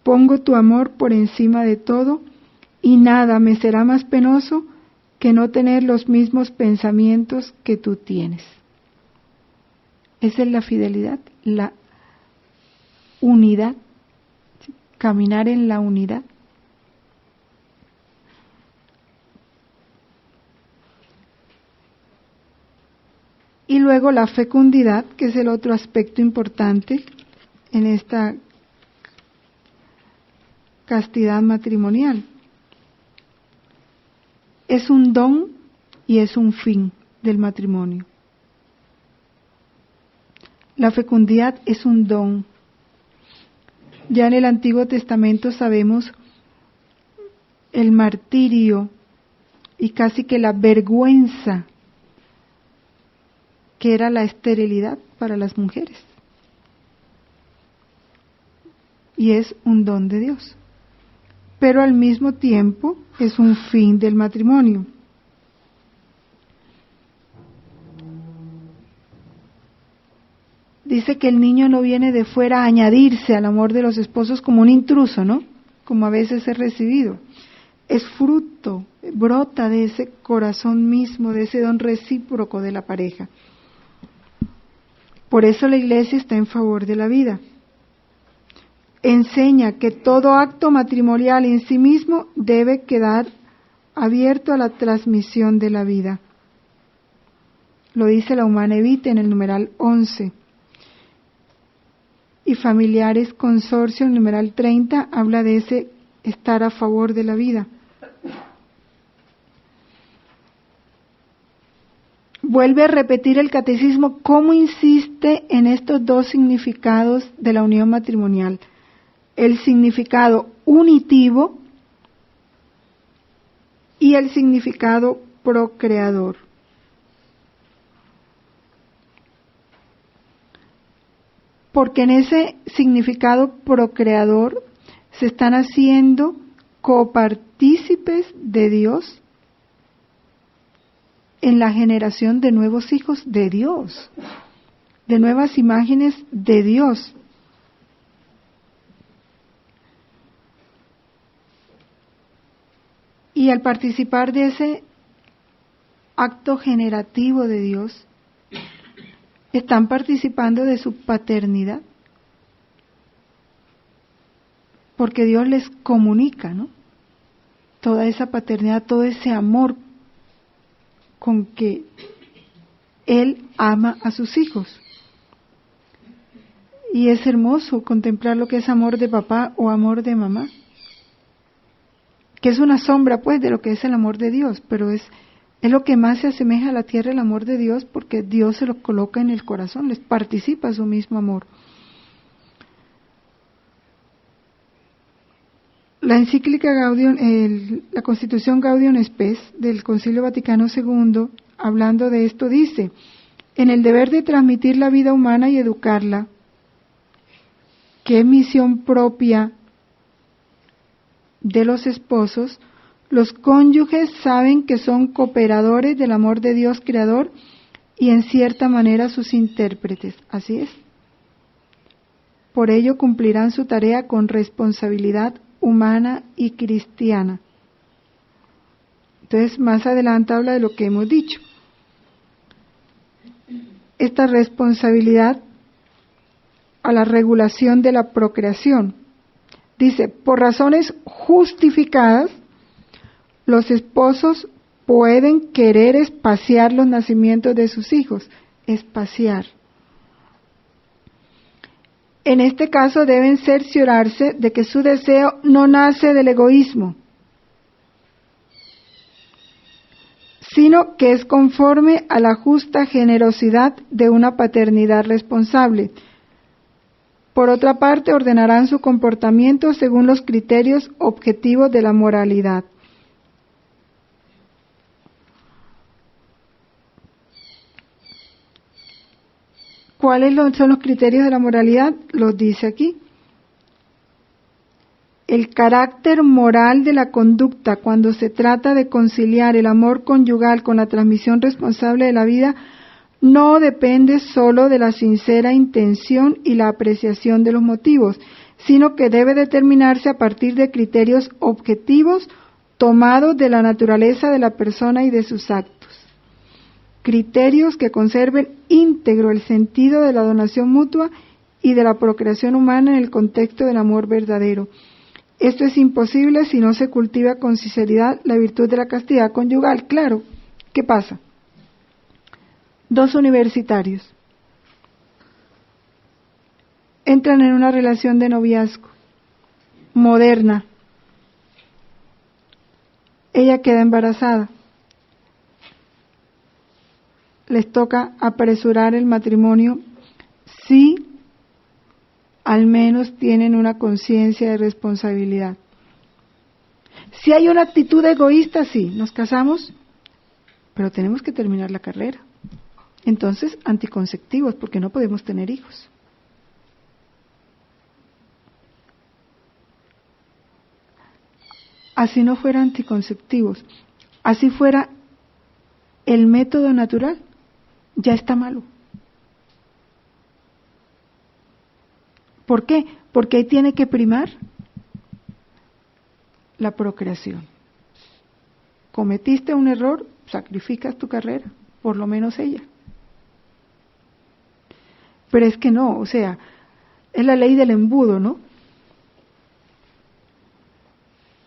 Pongo tu amor por encima de todo y nada me será más penoso que no tener los mismos pensamientos que tú tienes. Esa es la fidelidad, la unidad, ¿sí?, caminar en la unidad. Y luego la fecundidad, que es el otro aspecto importante en esta castidad matrimonial. Es un don y es un fin del matrimonio. La fecundidad es un don. Ya en el Antiguo Testamento sabemos el martirio y casi que la vergüenza que era la esterilidad para las mujeres. Y es un don de Dios. Pero al mismo tiempo es un fin del matrimonio. Dice que el niño no viene de fuera a añadirse al amor de los esposos como un intruso, ¿no?, como a veces es recibido. Es fruto, brota de ese corazón mismo, de ese don recíproco de la pareja. Por eso la Iglesia está en favor de la vida. Enseña que todo acto matrimonial en sí mismo debe quedar abierto a la transmisión de la vida. Lo dice la Humanae Vitae en el numeral 11. Y Familiares Consorcio, en el numeral 30, habla de ese estar a favor de la vida. Vuelve a repetir el catecismo cómo insiste en estos dos significados de la unión matrimonial. El significado unitivo y el significado procreador. Porque en ese significado procreador se están haciendo copartícipes de Dios en la generación de nuevos hijos de Dios, de nuevas imágenes de Dios. Y al participar de ese acto generativo de Dios, están participando de su paternidad, porque Dios les comunica, ¿no?, toda esa paternidad, todo ese amor con que Él ama a sus hijos. Y es hermoso contemplar lo que es amor de papá o amor de mamá, que es una sombra pues de lo que es el amor de Dios, pero es lo que más se asemeja a la tierra, el amor de Dios, porque Dios se lo coloca en el corazón, les participa su mismo amor. La encíclica la Constitución Gaudium Spes del Concilio Vaticano II, hablando de esto, dice: en el deber de transmitir la vida humana y educarla, que es misión propia de los esposos, los cónyuges saben que son cooperadores del amor de Dios Creador y en cierta manera sus intérpretes. Así es. Por ello cumplirán su tarea con responsabilidad humana y cristiana. Entonces, más adelante habla de lo que hemos dicho. Esta responsabilidad a la regulación de la procreación. Dice, por razones justificadas, los esposos pueden querer espaciar los nacimientos de sus hijos. Espaciar. En este caso deben cerciorarse de que su deseo no nace del egoísmo, sino que es conforme a la justa generosidad de una paternidad responsable. Por otra parte, ordenarán su comportamiento según los criterios objetivos de la moralidad. ¿Cuáles son los criterios de la moralidad? Los dice aquí. El carácter moral de la conducta cuando se trata de conciliar el amor conyugal con la transmisión responsable de la vida no depende solo de la sincera intención y la apreciación de los motivos, sino que debe determinarse a partir de criterios objetivos tomados de la naturaleza de la persona y de sus actos. Criterios que conserven íntegro el sentido de la donación mutua y de la procreación humana en el contexto del amor verdadero. Esto es imposible si no se cultiva con sinceridad la virtud de la castidad conyugal. Claro, ¿qué pasa? Dos universitarios entran en una relación de noviazgo moderna. Ella queda embarazada. Les toca apresurar el matrimonio si al menos tienen una conciencia de responsabilidad. Si hay una actitud egoísta, sí, nos casamos, pero tenemos que terminar la carrera. Entonces, anticonceptivos, porque no podemos tener hijos. Así no fuera anticonceptivos, así fuera el método natural, ya está malo. ¿Por qué? Porque ahí tiene que primar la procreación. Cometiste un error, sacrificas tu carrera, por lo menos ella. Pero es que no, o sea, es la ley del embudo, ¿no?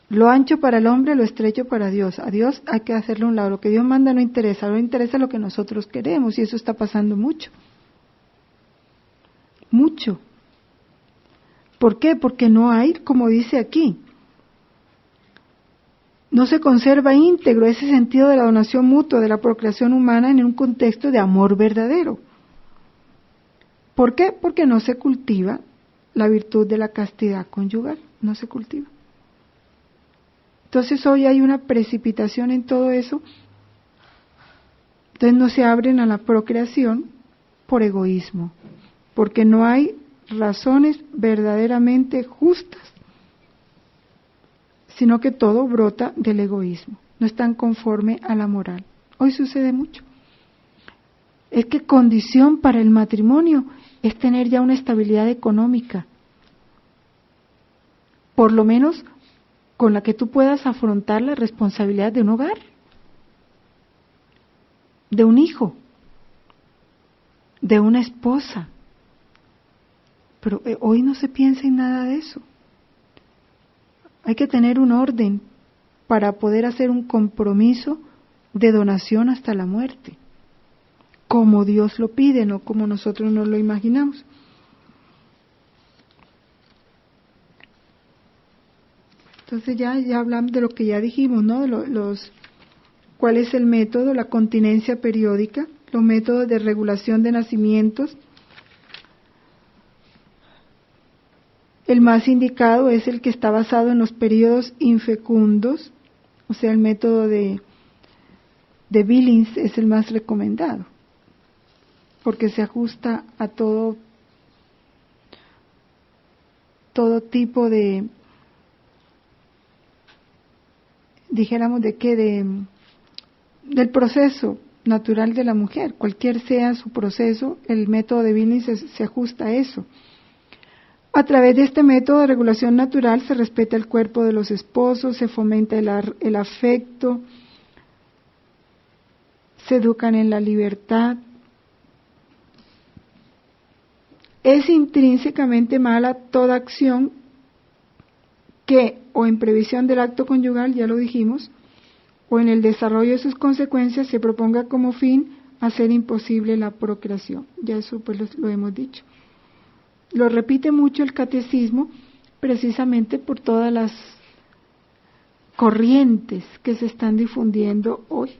Lo ancho para el hombre, lo estrecho para Dios. A Dios hay que hacerle un lado. Lo que Dios manda no interesa, no interesa lo que nosotros queremos, y eso está pasando mucho. Mucho. ¿Por qué? Porque no hay, como dice aquí, no se conserva íntegro ese sentido de la donación mutua, de la procreación humana en un contexto de amor verdadero. ¿Por qué? Porque no se cultiva la virtud de la castidad conyugal, no se cultiva. Entonces hoy hay una precipitación en todo eso, entonces no se abren a la procreación por egoísmo, porque no hay razones verdaderamente justas, sino que todo brota del egoísmo, no están conforme a la moral. Hoy sucede mucho. Es que condición para el matrimonio es tener ya una estabilidad económica, por lo menos con la que tú puedas afrontar la responsabilidad de un hogar, de un hijo, de una esposa. Pero hoy no se piensa en nada de eso. Hay que tener un orden para poder hacer un compromiso de donación hasta la muerte, como Dios lo pide, no como nosotros nos lo imaginamos. Entonces ya hablamos de lo que ya dijimos, ¿no? ¿Cuál es el método? La continencia periódica, los métodos de regulación de nacimientos. El más indicado es el que está basado en los periodos infecundos, o sea, el método de Billings es el más recomendado, porque se ajusta a todo tipo de, dijéramos, del proceso natural de la mujer, cualquier sea su proceso, el método de Billings se ajusta a eso. A través de este método de regulación natural se respeta el cuerpo de los esposos, se fomenta el afecto, se educan en la libertad. Es intrínsecamente mala toda acción que, o en previsión del acto conyugal, ya lo dijimos, o en el desarrollo de sus consecuencias, se proponga como fin hacer imposible la procreación. Ya eso pues lo hemos dicho. Lo repite mucho el catecismo, precisamente por todas las corrientes que se están difundiendo hoy.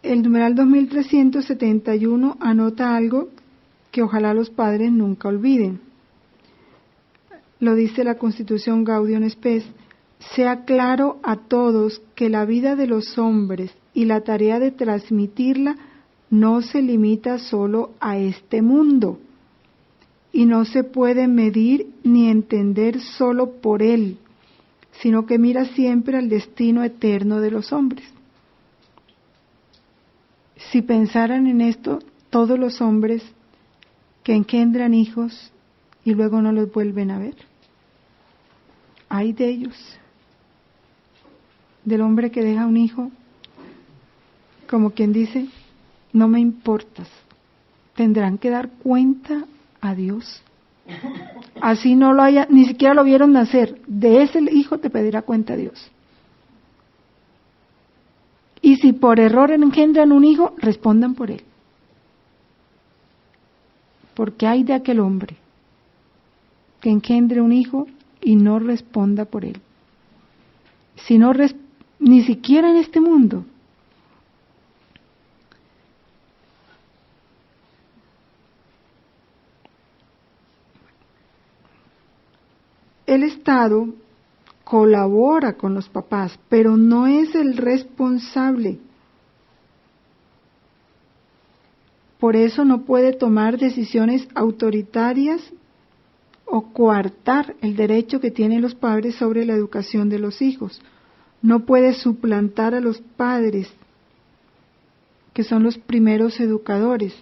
El numeral 2371 anota algo que ojalá los padres nunca olviden. Lo dice la Constitución Gaudium Spes: sea claro a todos que la vida de los hombres y la tarea de transmitirla no se limita solo a este mundo, y no se puede medir ni entender solo por él, sino que mira siempre al destino eterno de los hombres. Si pensaran en esto todos los hombres que engendran hijos y luego no los vuelven a ver, ay de ellos, del hombre que deja un hijo, como quien dice, no me importas, tendrán que dar cuenta a Dios. Así no lo haya, ni siquiera lo vieron nacer, de ese hijo te pedirá cuenta a Dios. Y si por error engendran un hijo, respondan por él. Porque hay de aquel hombre que engendre un hijo y no responda por él. Si no, ni siquiera en este mundo. El Estado colabora con los papás, pero no es el responsable. Por eso no puede tomar decisiones autoritarias o coartar el derecho que tienen los padres sobre la educación de los hijos. No puede suplantar a los padres, que son los primeros educadores,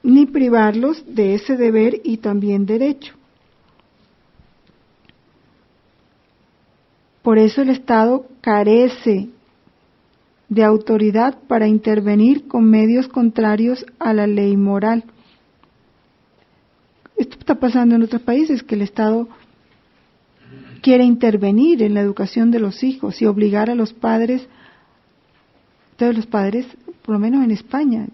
ni privarlos de ese deber y también derecho. Por eso el Estado carece de autoridad para intervenir con medios contrarios a la ley moral. Esto está pasando en otros países, que el Estado quiere intervenir en la educación de los hijos y obligar a los padres. Entonces los padres, por lo menos en España,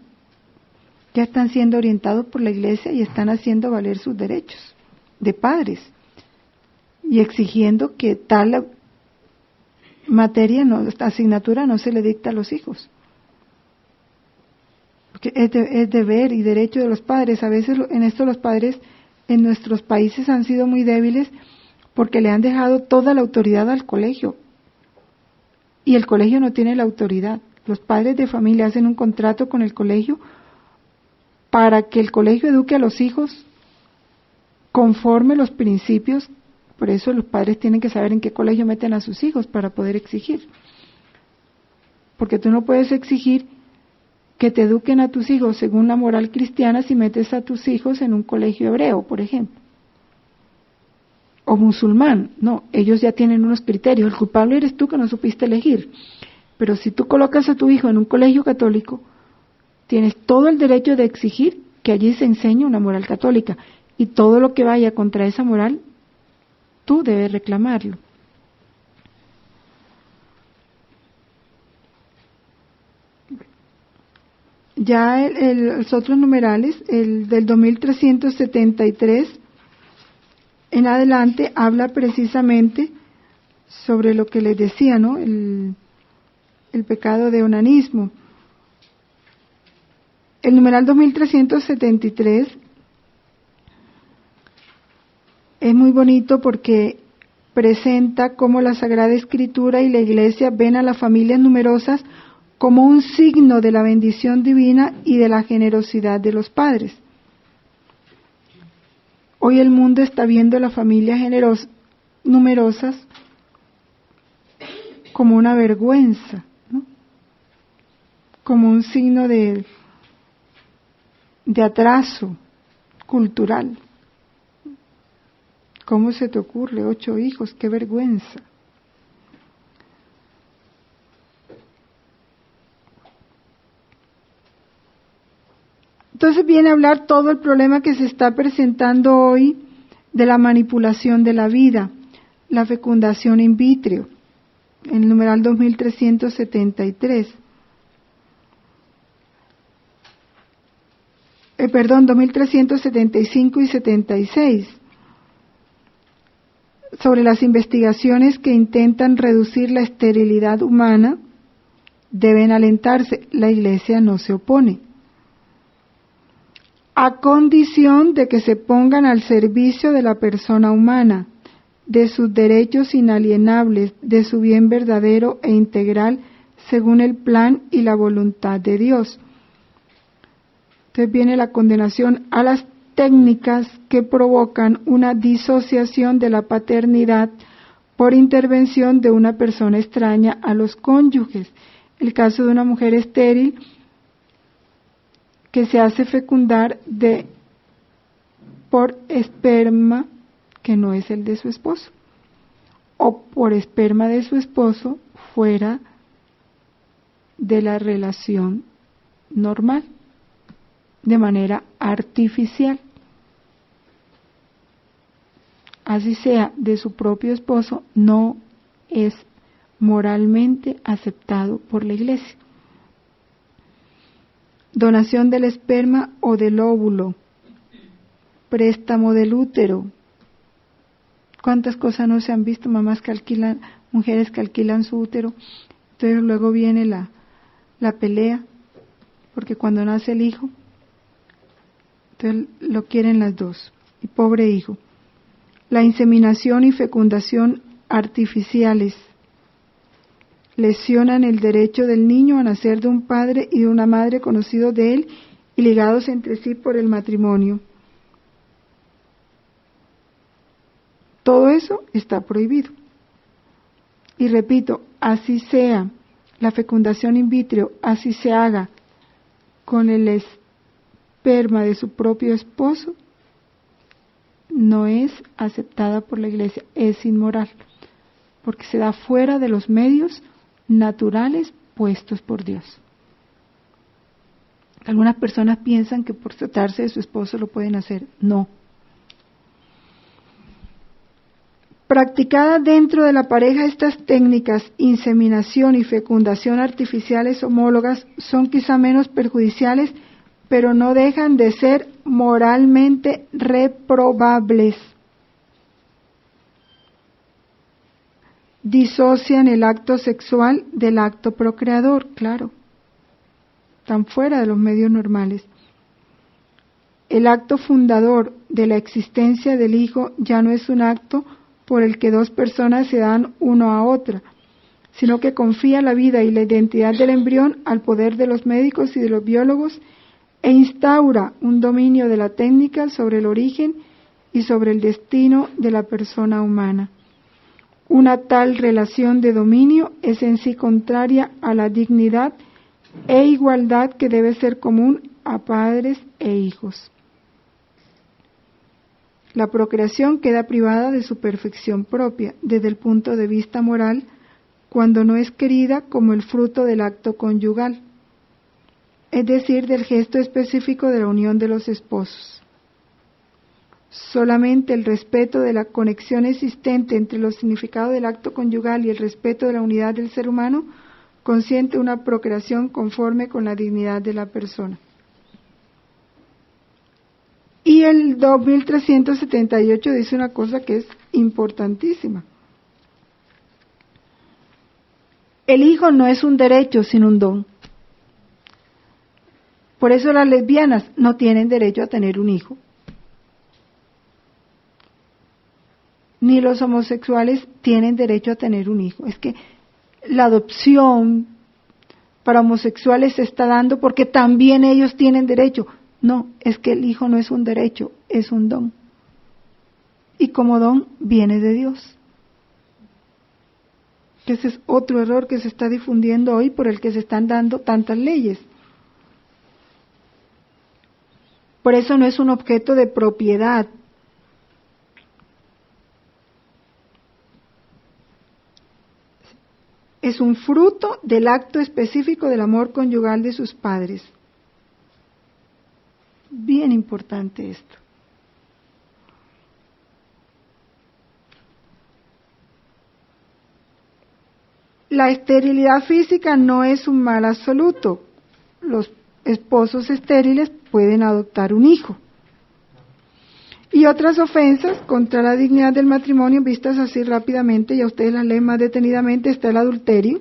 ya están siendo orientados por la Iglesia y están haciendo valer sus derechos de padres y exigiendo que tal materia, esta asignatura no se le dicta a los hijos. Porque es deber y derecho de los padres. A veces en esto los padres en nuestros países han sido muy débiles porque le han dejado toda la autoridad al colegio. Y el colegio no tiene la autoridad. Los padres de familia hacen un contrato con el colegio para que el colegio eduque a los hijos conforme los principios. Por eso los padres tienen que saber en qué colegio meten a sus hijos para poder exigir. Porque tú no puedes exigir que te eduquen a tus hijos según la moral cristiana si metes a tus hijos en un colegio hebreo, por ejemplo. O musulmán. No, ellos ya tienen unos criterios. El culpable eres tú que no supiste elegir. Pero si tú colocas a tu hijo en un colegio católico, tienes todo el derecho de exigir que allí se enseñe una moral católica. Y todo lo que vaya contra esa moral, tú debes reclamarlo. Ya los otros numerales, el del 2373 en adelante, habla precisamente sobre lo que les decía, ¿no? El pecado de onanismo. El numeral 2373 es muy bonito porque presenta cómo la Sagrada Escritura y la Iglesia ven a las familias numerosas como un signo de la bendición divina y de la generosidad de los padres. Hoy el mundo está viendo a las familias numerosas como una vergüenza, ¿no? Como un signo de atraso cultural. ¿Cómo se te ocurre 8 hijos? ¡Qué vergüenza! Entonces viene a hablar todo el problema que se está presentando hoy de la manipulación de la vida, la fecundación in vitro, en el numeral 2373. 2375 y 76. Sobre las investigaciones que intentan reducir la esterilidad humana, deben alentarse. La Iglesia no se opone, a condición de que se pongan al servicio de la persona humana, de sus derechos inalienables, de su bien verdadero e integral, según el plan y la voluntad de Dios. Entonces viene la condenación a las técnicas que provocan una disociación de la paternidad por intervención de una persona extraña a los cónyuges. El caso de una mujer estéril que se hace fecundar por esperma que no es el de su esposo, o por esperma de su esposo fuera de la relación normal, de manera artificial. Así sea de su propio esposo, no es moralmente aceptado por la Iglesia. Donación del esperma o del óvulo, préstamo del útero. ¿Cuántas cosas no se han visto? Mamás que alquilan, mujeres que alquilan su útero, entonces luego viene la pelea, porque cuando nace el hijo, entonces lo quieren las dos, y pobre hijo. La inseminación y fecundación artificiales lesionan el derecho del niño a nacer de un padre y de una madre conocidos de él y ligados entre sí por el matrimonio. Todo eso está prohibido. Y repito, así sea la fecundación in vitro, así se haga con el esperma de su propio esposo, no es aceptada por la Iglesia, es inmoral, porque se da fuera de los medios naturales puestos por Dios. Algunas personas piensan que por tratarse de su esposo lo pueden hacer. No. Practicadas dentro de la pareja, estas técnicas, inseminación y fecundación artificiales homólogas, son quizá menos perjudiciales, pero no dejan de ser moralmente reprobables. Disocian el acto sexual del acto procreador, claro. Están fuera de los medios normales. El acto fundador de la existencia del hijo ya no es un acto por el que dos personas se dan uno a otra, sino que confía la vida y la identidad del embrión al poder de los médicos y de los biólogos e instaura un dominio de la técnica sobre el origen y sobre el destino de la persona humana. Una tal relación de dominio es en sí contraria a la dignidad e igualdad que debe ser común a padres e hijos. La procreación queda privada de su perfección propia desde el punto de vista moral cuando no es querida como el fruto del acto conyugal, es decir, del gesto específico de la unión de los esposos. Solamente el respeto de la conexión existente entre los significados del acto conyugal y el respeto de la unidad del ser humano consiente una procreación conforme con la dignidad de la persona. Y el 2378 dice una cosa que es importantísima. El hijo no es un derecho, sino un don. Por eso las lesbianas no tienen derecho a tener un hijo. Ni los homosexuales tienen derecho a tener un hijo. Es que la adopción para homosexuales se está dando porque también ellos tienen derecho. No, es que el hijo no es un derecho, es un don. Y como don viene de Dios. Que ese es otro error que se está difundiendo hoy, por el que se están dando tantas leyes. Por eso no es un objeto de propiedad. Es un fruto del acto específico del amor conyugal de sus padres. Bien importante esto. La esterilidad física no es un mal absoluto. Los esposos estériles pueden adoptar un hijo. Y otras ofensas contra la dignidad del matrimonio, vistas así rápidamente, y a ustedes las leen más detenidamente, está el adulterio.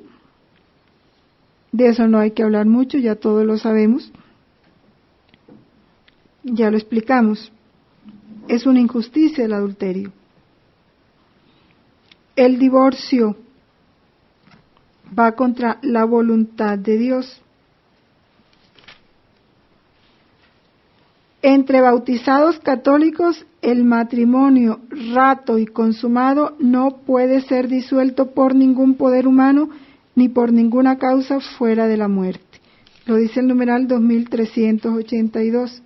De eso no hay que hablar mucho, ya todos lo sabemos. Ya lo explicamos. Es una injusticia el adulterio. El divorcio va contra la voluntad de Dios. Entre bautizados católicos, el matrimonio rato y consumado no puede ser disuelto por ningún poder humano ni por ninguna causa fuera de la muerte. Lo dice el numeral 2382.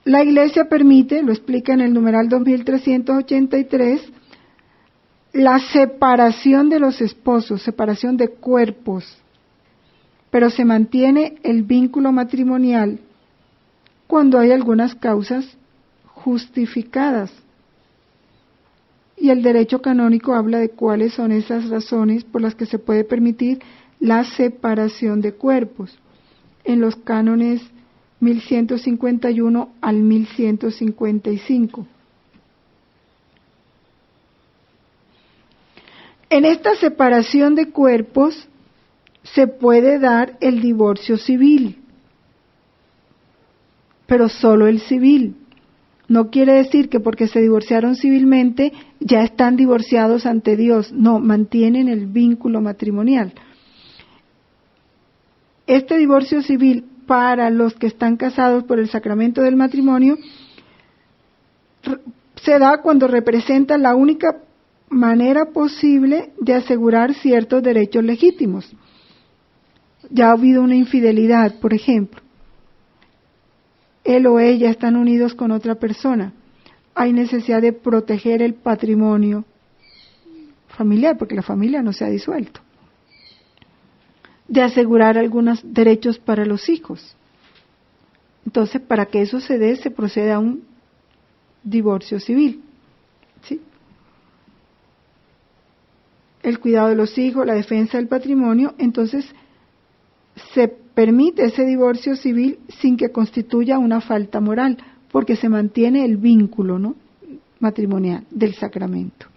La Iglesia permite, lo explica en el numeral 2383, la separación de los esposos, separación de cuerpos, pero se mantiene el vínculo matrimonial cuando hay algunas causas justificadas. Y el derecho canónico habla de cuáles son esas razones por las que se puede permitir la separación de cuerpos. En los cánones 1151 al 1155. En esta separación de cuerpos se puede dar el divorcio civil, pero solo el civil. No quiere decir que porque se divorciaron civilmente ya están divorciados ante Dios. No, mantienen el vínculo matrimonial. Este divorcio civil para los que están casados por el sacramento del matrimonio se da cuando representa la única manera posible de asegurar ciertos derechos legítimos. Ya ha habido una infidelidad, por ejemplo. Él o ella están unidos con otra persona. Hay necesidad de proteger el patrimonio familiar, porque la familia no se ha disuelto. De asegurar algunos derechos para los hijos. Entonces, para que eso se dé, se procede a un divorcio civil. ¿Sí? El cuidado de los hijos, la defensa del patrimonio, entonces se permite ese divorcio civil sin que constituya una falta moral, porque se mantiene el vínculo, ¿no?, matrimonial del sacramento.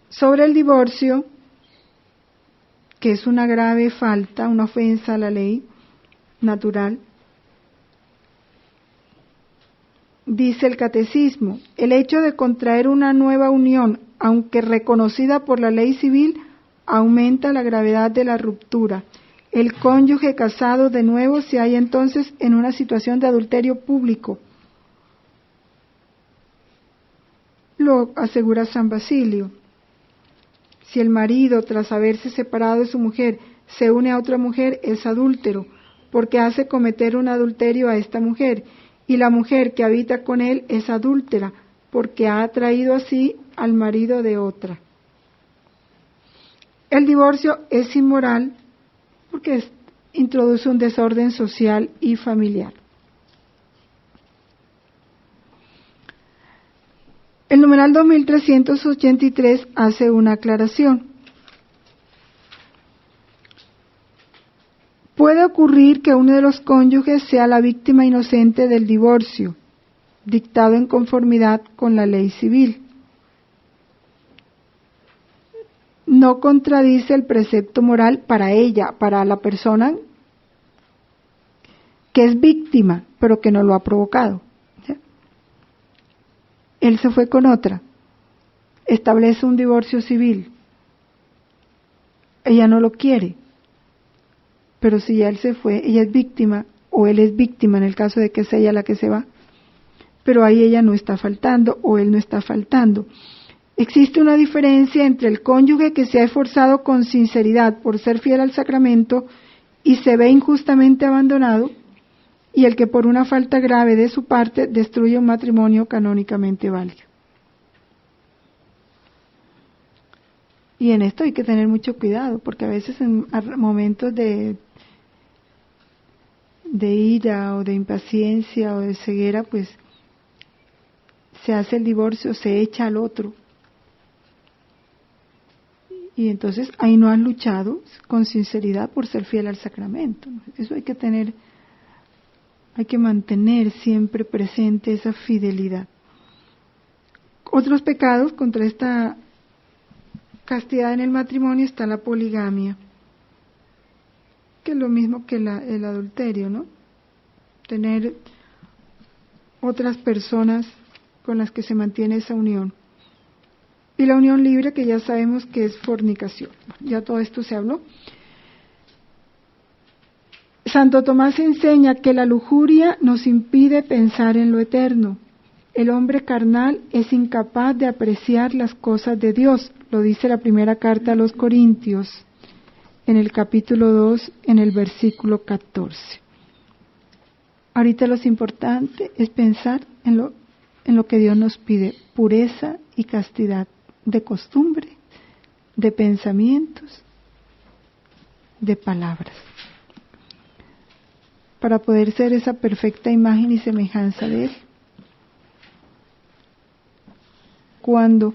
Sobre el divorcio, que es una grave falta, una ofensa a la ley natural, dice el catecismo: el hecho de contraer una nueva unión, aunque reconocida por la ley civil, aumenta la gravedad de la ruptura. El cónyuge casado de nuevo se halla entonces en una situación de adulterio público. Lo asegura San Basilio. Si el marido, tras haberse separado de su mujer, se une a otra mujer, es adúltero, porque hace cometer un adulterio a esta mujer, y la mujer que habita con él es adúltera, porque ha atraído así al marido de otra. El divorcio es inmoral porque introduce un desorden social y familiar. El numeral 2383 hace una aclaración. Puede ocurrir que uno de los cónyuges sea la víctima inocente del divorcio, dictado en conformidad con la ley civil. No contradice el precepto moral para ella, para la persona que es víctima, pero que no lo ha provocado. ¿Sí? Él se fue con otra, establece un divorcio civil. Ella no lo quiere, pero si ya él se fue, ella es víctima, o él es víctima en el caso de que es ella la que se va. pero ahí ella no está faltando o él no está faltando. Existe una diferencia entre el cónyuge que se ha esforzado con sinceridad por ser fiel al sacramento y se ve injustamente abandonado, y el que por una falta grave de su parte destruye un matrimonio canónicamente válido. Y en esto hay que tener mucho cuidado, porque a veces en momentos de ira o de impaciencia o de ceguera, pues se hace el divorcio, se echa al otro. Y entonces ahí no has luchado con sinceridad por ser fiel al sacramento. Eso hay que mantener siempre presente esa fidelidad. Otros pecados contra esta castidad en el matrimonio está la poligamia, que es lo mismo que el adulterio, ¿no? Tener otras personas con las que se mantiene esa unión. Y la unión libre, que ya sabemos que es fornicación. Ya todo esto se habló. Santo Tomás enseña que la lujuria nos impide pensar en lo eterno. El hombre carnal es incapaz de apreciar las cosas de Dios, lo dice la primera carta a los Corintios, en el capítulo 2, en el versículo 14. Ahorita lo importante es pensar en lo que Dios nos pide, pureza y castidad de costumbre, de pensamientos, de palabras, para poder ser esa perfecta imagen y semejanza de Él. Cuando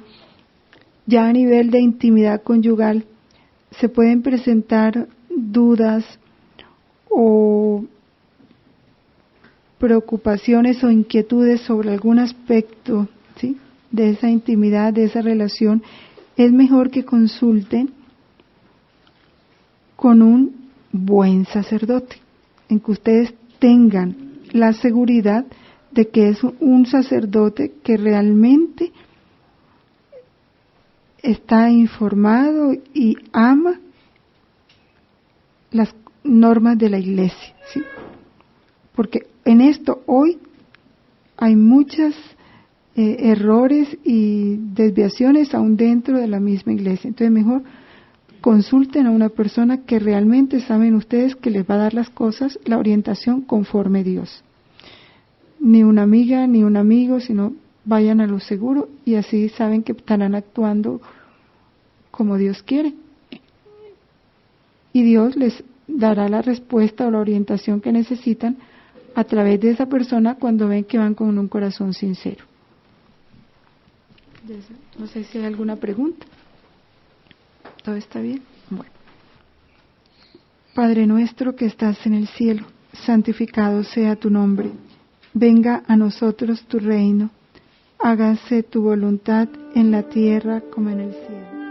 ya a nivel de intimidad conyugal se pueden presentar dudas o preocupaciones o inquietudes sobre algún aspecto, ¿sí?, de esa intimidad, de esa relación, es mejor que consulten con un buen sacerdote, en que ustedes tengan la seguridad de que es un sacerdote que realmente está informado y ama las normas de la Iglesia, ¿sí? Porque en esto hoy hay muchos errores y desviaciones aún dentro de la misma Iglesia. Entonces mejor consulten a una persona que realmente saben ustedes que les va a dar las cosas, la orientación conforme Dios. Ni una amiga ni un amigo, sino vayan a lo seguro y así saben que estarán actuando como Dios quiere. Y Dios les dará la respuesta o la orientación que necesitan a través de esa persona cuando ven que van con un corazón sincero. No sé si hay alguna pregunta. ¿Todo está bien? Bueno. Padre nuestro que estás en el cielo, santificado sea tu nombre. Venga a nosotros tu reino. Hágase tu voluntad en la tierra como en el cielo.